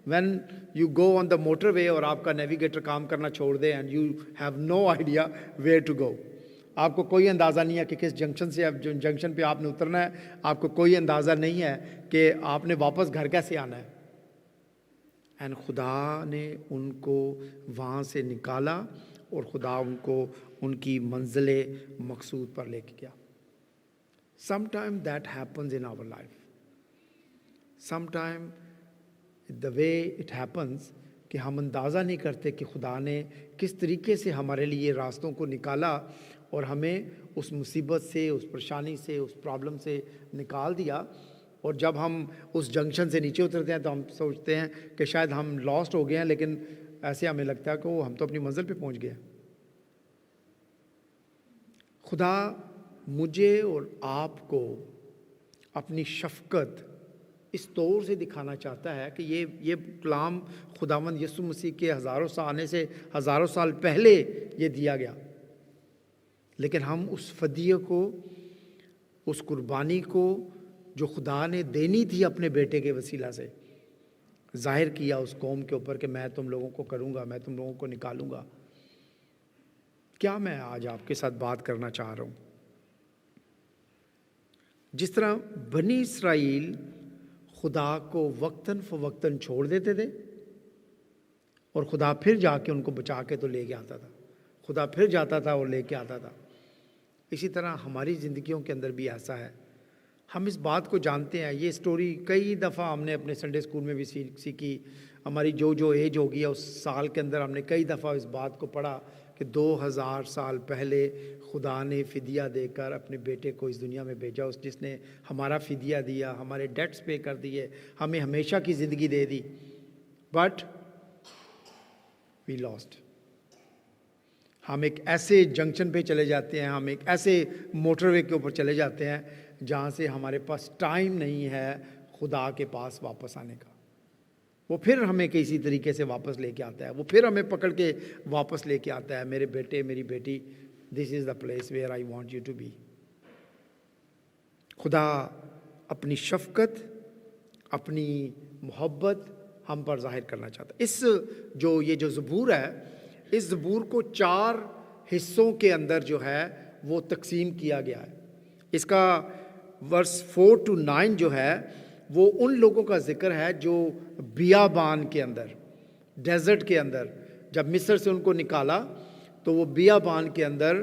When you go on the motorway और आपका नेविगेटर काम करना छोड़ दे and you have no idea where to go, आपको कोई अंदाज़ा नहीं है कि किस जंक्शन से अब जंक्शन पे आपने उतरना है, आपको कोई अंदाज़ा नहीं है कि आपने वापस घर कैसे आना है। एंड खुदा ने उनको वहाँ से निकाला और खुदा उनको उनकी मंजिल मकसूद पर लेके गया। Sometime that happens in our life. Sometime the way it happens कि हम अंदाज़ा नहीं करते कि खुदा ने किस तरीके से हमारे लिए रास्तों को निकाला और हमें उस मुसीबत से, उस परेशानी से, उस प्रॉब्लम से निकाल दिया। और जब हम उस जंक्शन से नीचे उतरते हैं तो हम सोचते हैं कि शायद हम लॉस्ट हो गए हैं, लेकिन ऐसे हमें लगता है कि हम तो अपनी मंजिल पे पहुंच गए। खुदा मुझे और आपको अपनी शफ़क़त इस तौर से दिखाना चाहता है कि ये कलाम खुदावंद यीशु मसीह के हज़ारों साल आने से हज़ारों साल पहले ये दिया गया, लेकिन हम उस फ़दिये को, उस कुर्बानी को जो खुदा ने देनी थी अपने बेटे के वसीला से, ज़ाहिर किया उस कौम के ऊपर कि मैं तुम लोगों को करूँगा, मैं तुम लोगों को निकालूँगा। क्या मैं आज आपके साथ बात करना चाह रहा हूँ, जिस तरह बनी इसराइल खुदा को वक्तन फ़वक्तन छोड़ देते थे और खुदा फिर जाके उनको बचा के तो लेके आता था, खुदा फिर जाता था और लेके आता था, इसी तरह हमारी ज़िंदगियों के अंदर भी ऐसा है। हम इस बात को जानते हैं, ये स्टोरी कई दफ़ा हमने अपने संडे स्कूल में भी सीखी। हमारी जो एज होगी है उस साल के अंदर हमने कई दफ़ा इस बात को पढ़ा कि 2000 साल पहले खुदा ने फ़िदिया देकर अपने बेटे को इस दुनिया में भेजा, उस जिसने हमारा फ़िदिया दिया, हमारे डेट्स पे कर दिए, हमें हमेशा की ज़िंदगी दे दी, बट वी लॉस्ट। हम एक ऐसे जंक्शन पे चले जाते हैं, हम एक ऐसे मोटरवे के ऊपर चले जाते हैं जहाँ से हमारे पास टाइम नहीं है खुदा के पास वापस आने का। वो फिर हमें किसी तरीके से वापस लेके आता है, वो फिर हमें पकड़ के वापस लेके आता है, मेरे बेटे मेरी बेटी, this is the place where I want you to be. खुदा अपनी शफ़क़त, अपनी मोहब्बत हम पर ज़ाहिर करना चाहता है। ये जो ज़बूर है, इस ज़बूर को 4 हिस्सों के अंदर जो है वो तकसीम किया गया है। इसका वर्स 4 to 9 जो है वो उन लोगों का जिक्र है जो बियाबान के अंदर, डेजर्ट के अंदर, जब मिस्र से उनको निकाला तो वो बियाबान के अंदर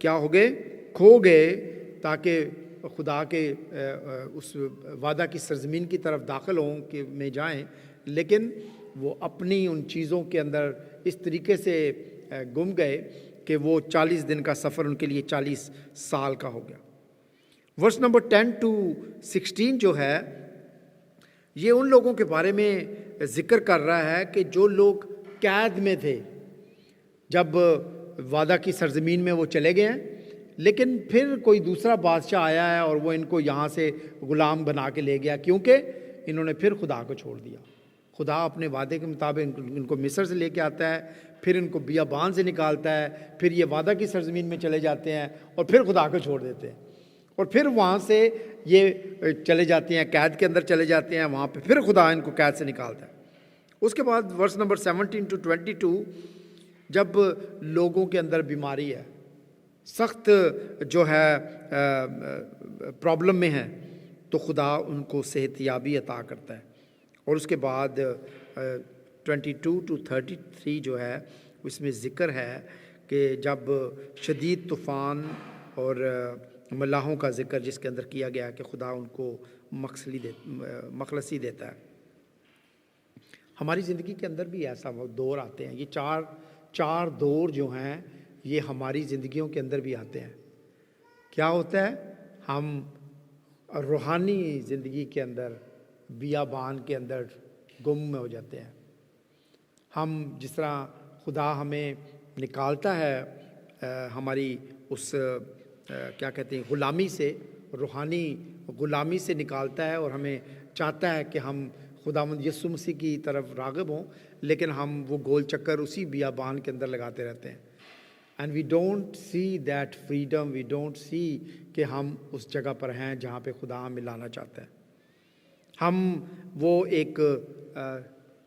क्या हो गए, खो गए, ताकि खुदा के उस वादा की सरजमीन की तरफ दाखिल हों कि में जाएं, लेकिन वो अपनी उन चीज़ों के अंदर इस तरीके से गुम गए कि वो 40 दिन का सफ़र उनके लिए 40 साल का हो गया। वर्स नंबर 10 to 16 जो है ये उन लोगों के बारे में ज़िक्र कर रहा है कि जो लोग कैद में थे जब वादा की सरजमीन में वो चले गए हैं, लेकिन फिर कोई दूसरा बादशाह आया है और वो इनको यहाँ से ग़ुलाम बना के ले गया, क्योंकि इन्होंने फिर खुदा को छोड़ दिया। खुदा अपने वादे के मुताबिक इनको मिस्र से लेके आता है, फिर इनको बियाबान से निकालता है, फिर ये वादा की सरजमीन में चले जाते हैं और फिर खुदा को छोड़ देते हैं, और फिर वहाँ से ये चले जाते हैं, कैद के अंदर चले जाते हैं, वहाँ पे फिर खुदा इनको कैद से निकालता है। उसके बाद वर्स नंबर 17 to 22 जब लोगों के अंदर बीमारी है, सख्त जो है प्रॉब्लम में है, तो खुदा उनको सेहतयाबी अता करता है। और उसके बाद 22 to 33 जो है उसमें ज़िक्र है कि जब शदीद तूफ़ान और मलाहों का ज़िक्र जिसके अंदर किया गया कि खुदा उनको मखलसी देता है। हमारी ज़िंदगी के अंदर भी ऐसा दौर आते हैं, ये चार दौर जो हैं ये हमारी ज़िंदगियों के अंदर भी आते हैं। क्या होता है, हम रूहानी ज़िंदगी के अंदर बियाबान के अंदर गुम हो जाते हैं। हम जिस तरह खुदा हमें निकालता है हमारी उस क्या कहते हैं ग़ुलामी से, रूहानी ग़ुलामी से निकालता है और हमें चाहता है कि हम खुदावंद यीशु मसीह की तरफ राग़िब हों, लेकिन हम वो गोल चक्कर उसी बियाबान के अंदर लगाते रहते हैं। And we don't see that freedom, we don't see कि हम उस जगह पर हैं जहाँ पे खुदा हमें लाना चाहता है। हम वो एक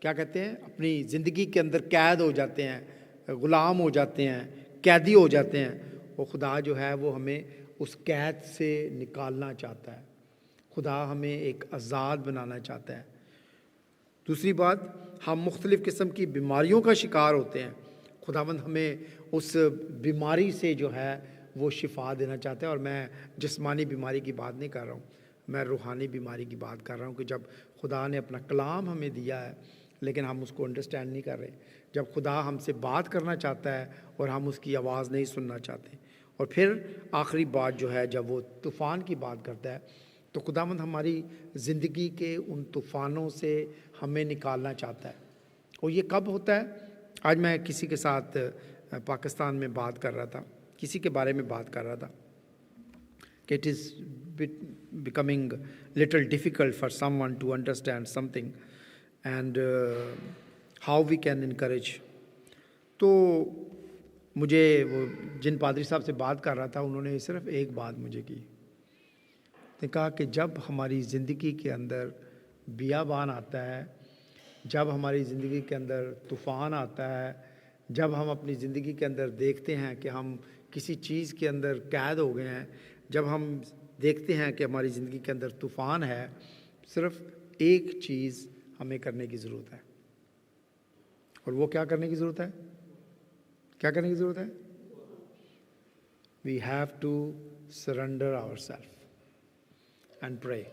क्या कहते हैं अपनी ज़िंदगी के अंदर कैद हो जाते हैं, ग़ुलाम हो जाते हैं, कैदी हो जाते हैं। और खुदा जो है वो हमें उस कैद से निकालना चाहता है। खुदा हमें एक आज़ाद बनाना चाहता है। दूसरी बात, हम मुख्तलिफ़ किस्म की बीमारियों का शिकार होते हैं। खुदावंद हमें उस बीमारी से जो है वो शिफा देना चाहता है। और मैं जिस्मानी बीमारी की बात नहीं कर रहा हूँ, मैं रूहानी बीमारी की बात कर रहा हूँ कि जब खुदा ने अपना कलाम हमें दिया है लेकिन हम उसको अंडरस्टैंड नहीं कर रहे, जब खुदा हमसे बात करना चाहता है और हम उसकी आवाज़ नहीं सुनना चाहते। और फिर आखिरी बात जो है, जब वो तूफ़ान की बात करता है तो खुदावंद हमारी ज़िंदगी के उन तूफ़ानों से हमें निकालना चाहता है। और ये कब होता है? आज मैं किसी के साथ पाकिस्तान में बात कर रहा था, किसी के बारे में बात कर रहा था कि it is becoming little difficult for someone to understand something and how we can encourage। तो मुझे वो जिन पादरी साहब से बात कर रहा था उन्होंने सिर्फ एक बात मुझे की, ने कहा कि जब हमारी ज़िंदगी के अंदर बियाबान आता है, जब हमारी ज़िंदगी के अंदर तूफ़ान आता है, जब हम अपनी ज़िंदगी के अंदर देखते हैं कि हम किसी चीज़ के अंदर कैद हो गए हैं, जब हम देखते हैं कि हमारी ज़िंदगी के अंदर तूफ़ान है, सिर्फ एक चीज़ हमें करने की ज़रूरत है। और वो क्या करने की ज़रूरत है? क्या करने की ज़रूरत है? We have to surrender ourself and pray.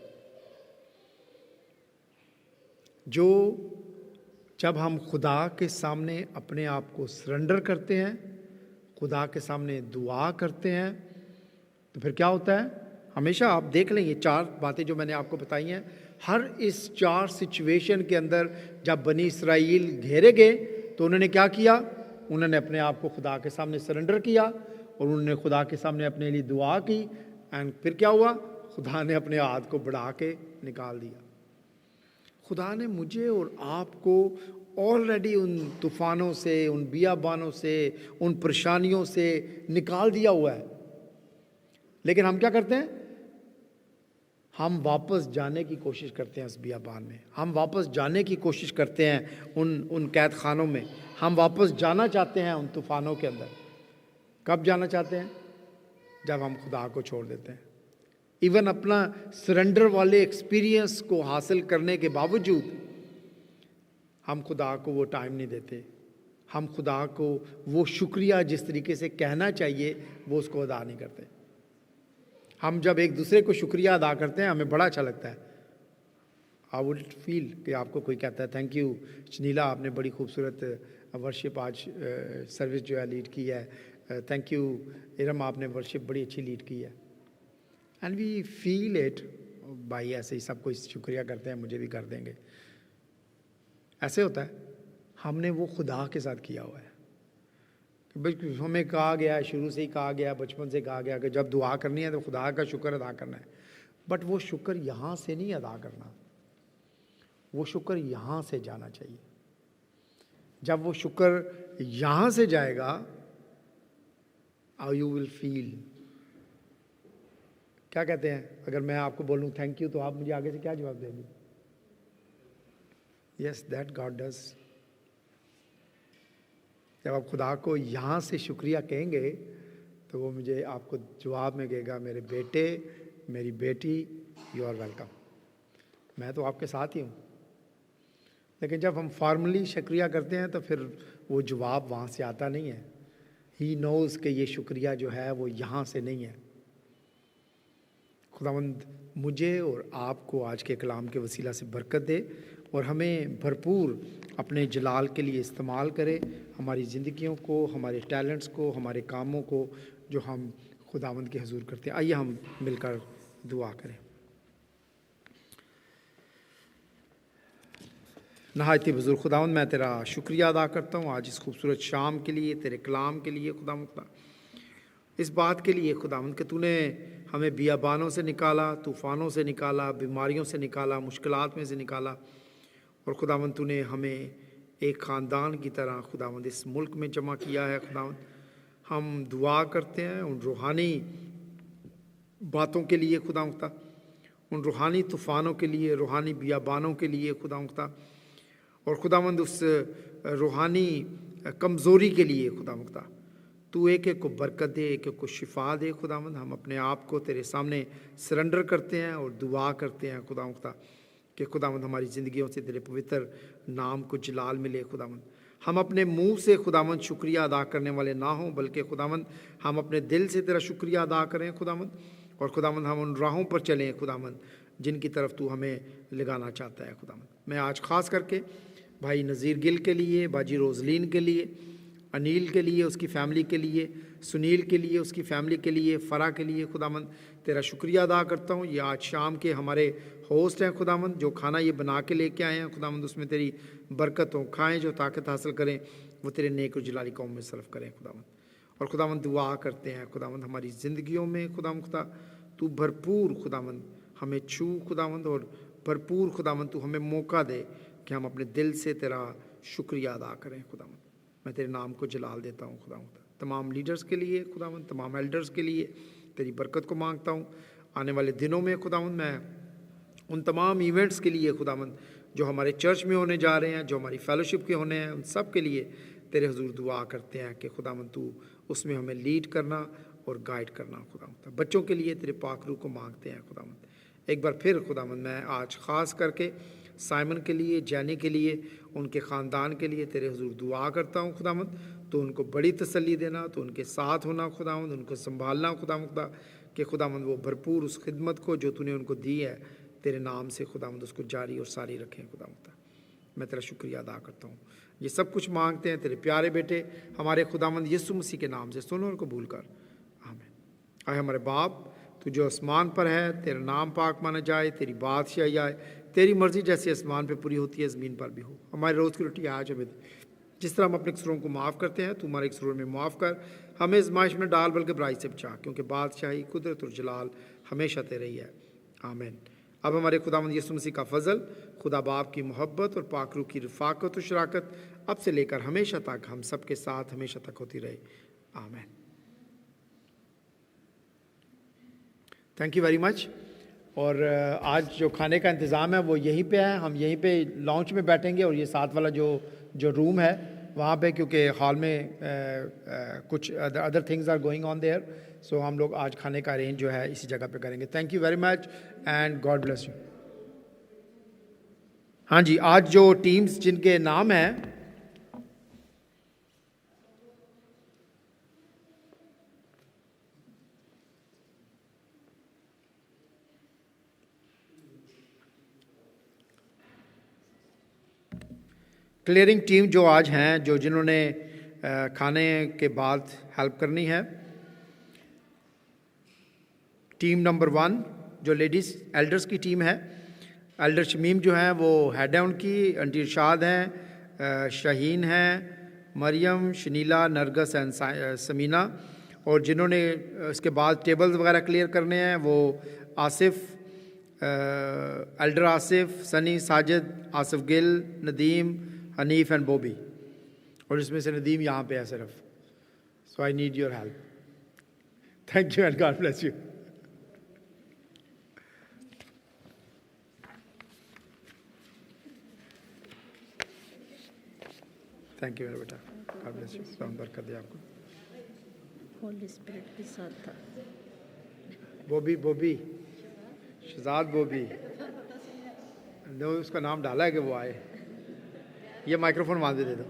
जब हम खुदा के सामने अपने आप को सरेंडर करते हैं, खुदा के सामने दुआ करते हैं, तो फिर क्या होता है? हमेशा आप देख लें, ये 4 बातें जो मैंने आपको बताई हैं, हर इस 4 सिचुएशन के अंदर जब बनी इसराइल घेरे गए तो उन्होंने क्या किया? उन्होंने अपने आप को खुदा के सामने सरेंडर किया और उन्होंने खुदा के सामने अपने लिए दुआ की। एंड फिर क्या हुआ? खुदा ने अपने हाथ को बढ़ा के निकाल दिया। खुदा ने मुझे और आपको ऑलरेडी उन तूफ़ानों से, उन बियाबानों से, उन परेशानियों से निकाल दिया हुआ है। लेकिन हम क्या करते हैं? हम वापस जाने की कोशिश करते हैं उस बियाबान में, हम वापस जाने की कोशिश करते हैं उन कैद खानों में, हम वापस जाना चाहते हैं उन तूफ़ानों के अंदर। कब जाना चाहते हैं? जब हम खुदा को छोड़ देते हैं। इवन अपना सरेंडर वाले एक्सपीरियंस को हासिल करने के बावजूद हम खुदा को वो टाइम नहीं देते, हम खुदा को वो शुक्रिया जिस तरीके से कहना चाहिए वो उसको अदा नहीं करते। हम जब एक दूसरे को शुक्रिया अदा करते हैं हमें बड़ा अच्छा लगता है। आई वुड फील कि आपको कोई कहता है थैंक यू शनीला, आपने बड़ी खूबसूरत वर्शिप आज सर्विस जो है लीड की है, थैंक यू इरम, आपने वर्शिप बड़ी अच्छी लीड की है। एंड वी फील इट, भाई ऐसे ही सब कोई शुक्रिया करते हैं, मुझे भी कर देंगे। ऐसे होता है, हमने वो खुदा के साथ किया हुआ है। हमें कहा गया है, शुरू से ही कहा गया, बचपन से कहा गया कि जब दुआ करनी है तो खुदा का शुक्र अदा करना है। बट वो शुक्र यहाँ से नहीं अदा करना, वो शुक्र यहाँ से जाना चाहिए। जब वो शुक्र यहाँ से जाएगा, यू विल फील, क्या कहते हैं, अगर मैं आपको बोलूँ थैंक यू तो आप मुझे आगे से क्या जवाब देंगे? Yes, that God does. जब आप खुदा को यहाँ से शुक्रिया कहेंगे तो वो मुझे आपको जवाब में कहेगा मेरे बेटे, मेरी बेटी, यू आर वेलकम, मैं तो आपके साथ ही हूँ। लेकिन जब हम फॉर्मली शुक्रिया करते हैं तो फिर वो जवाब वहाँ से आता नहीं है। ही नोज़ कि ये शुक्रिया जो है वो यहाँ से नहीं है। खुदावंद मुझे और आपको आज के कलाम के वसीला से बरकत दे और हमें भरपूर अपने जलाल के लिए इस्तेमाल करे, हमारी ज़िंदगियों को, हमारे टैलेंट्स को, हमारे कामों को जो हम खुदावंद के हुजूर करते हैं। आइए हम मिलकर दुआ करें। नहायत बुजुर्ग खुदावंद, मैं तेरा शुक्रिया अदा करता हूँ आज इस खूबसूरत शाम के लिए, तेरे कलाम के लिए खुदावंद, इस बात के लिए खुदावंद कि तूने हमें बियाबानों से निकाला, तूफ़ानों से निकाला, बीमारियों से निकाला, मुश्किलात में से निकाला, और खुदावंद तूने हमें एक ख़ानदान की तरह खुदावंद इस मुल्क में जमा किया है। खुदावंद हम दुआ करते हैं उन रूहानी बातों के लिए खुदावंद, उन रूहानी तूफ़ानों के लिए, रूहानी बियाबानों के लिए खुदावंद, और खुदावंद उस रूहानी कमज़ोरी के लिए खुदावंद तू एक एक को बरकत दे, एक एक को शिफा दे। खुदावंद हम अपने आप को तेरे सामने सरेंडर करते हैं और दुआ करते हैं खुदावंद कि खुदावंद हमारी ज़िंदगियों से तेरे पवित्र नाम को जलाल मिले। खुदावंद हम अपने मुंह से खुदावंद शुक्रिया अदा करने वाले ना हों, बल्कि खुदावंद हम अपने दिल से तेरा शुक्रिया अदा करें खुदावंद, और खुदावंद हम उन राहों पर चलें खुदावंद जिनकी तरफ तू हमें लगाना चाहता है। खुदावंद मैं आज ख़ास करके भाई नज़ीर गिल के लिए, बाजी रोजलीन के लिए, अनील के लिए, उसकी फ़ैमिली के लिए, सुनील के लिए, उसकी फ़ैमिली के लिए, फ़रा के लिए खुदावंद तेरा शुक्रिया अदा करता हूँ। ये आज शाम के हमारे होस्ट हैं खुदावंद, जो खाना ये बना के लेके आए हैं खुदावंद, उसमें तेरी बरकत हो, खाएँ, जो ताकत हासिल करें वो तेरे नेक और जलाली कौम में सर्व करें खुदावंद। और खुदावंद दुआ करते हैं खुदावंद हमारी ज़िंदगियों में खुदावंद खुदा तू भरपूर खुदावंद हमें छू खुदावंद, और भरपूर खुदावंद तू हमें मौका दे कि हम अपने दिल से तेरा शुक्रिया अदा करें खुदावंद। मैं तेरे नाम को जलाल देता हूँ खुदावंद, तमाम लीडर्स के लिए खुदावंद, तमाम एल्डर्स के लिए तेरी बरकत को मांगता हूँ। आने वाले दिनों में खुदावंद मैं उन तमाम इवेंट्स के लिए खुदावंद जो हमारे चर्च में होने जा रहे हैं, जो हमारी फेलोशिप के होने हैं, उन सब के लिए तेरे हुजूर दुआ करते हैं कि खुदावंद तू उसमें हमें लीड करना और गाइड करना खुदावंद। बच्चों के लिए तेरे पाक रूह को मांगते हैं खुदावंद। एक बार फिर खुदावंद मैं आज ख़ास करके साइमन के लिए, जैनी के लिए, उनके ख़ानदान के लिए तेरे हुजूर दुआ करता हूँ खुदावंद। तो उनको बड़ी तसल्ली देना, तो उनके साथ होना खुदावंद, उनको संभालना खुदावंद, कि खुदावंद वो भरपूर उस खिदमत को जो तूने उनको दी है तेरे नाम से खुदावंद उसको जारी और सारी रखें खुदावंद। मैं तेरा शुक्रिया अदा करता हूँ। ये सब कुछ मांगते हैं तेरे प्यारे बेटे हमारे खुदावंद यीशु मसीह के नाम से, सुन और कबूल कर, आमीन। आए हमारे बाप, तू जो आसमान पर है, तेरा नाम पाक माना जाए, तेरी बादशाही आए, तेरी मर्ज़ी जैसे आसमान पे पूरी होती है ज़मीन पर भी हो। हमारी रोज़ की रोटी आज हमें दे, जिस तरह हम अपने कसूरों को माफ़ करते हैं तू हमारे कसूरों में माफ़ कर, हमें आज़माइश में डाल बल्कि बुराई से बचा, क्योंकि बादशाही, कुदरत और जलाल हमेशा तेरे ही है, आमीन। अब हमारे खुदावंद यीशु मसीह का फजल, खुदा बाप की मोहब्बत और पाक रूह की रफ़ाकत और शराकत अब से लेकर हमेशा तक हम सब के साथ हमेशा तक होती रहे, आमीन। Thank you very much. और आज जो खाने का इंतज़ाम है वो यहीं पे है, हम यहीं पे लॉन्च में बैठेंगे, और ये साथ वाला जो रूम है वहाँ पे, क्योंकि हॉल में कुछ other things are going on there, so हम लोग आज खाने का अरेंज जो है इसी जगह पे करेंगे। Thank you very much and God bless you. हाँ जी, आज जो टीम्स जिनके नाम हैं क्लियरिंग टीम जो आज हैं, जो जिन्होंने खाने के बाद हेल्प करनी है, टीम नंबर 1 जो लेडीज़ एल्डर्स की टीम है, एल्डर शमीम जो हैं वो हेड है उनकी, आंटी इरशाद हैं, शाहीन हैं, मरियम, शनीला, नरगस एंड समीना, और जिन्होंने इसके बाद टेबल्स वगैरह क्लियर करने हैं वो Asif, elder Asif, Sunny, Sajid, Asif Gill, Nadeem, Haneef and Bobby, और इसमें से नदीम यहाँ पे है सिर्फ। So I need your help. Thank you and God bless you. Thank you मेरा बेटा, गॉड ब्लेस यू, बरकत दे आपको। होली स्पिरिट के साथ था। बॉबी शहजाद बॉबी, उसका नाम डाला है कि वो आए। ये माइक्रोफोन वहाँ दे दो।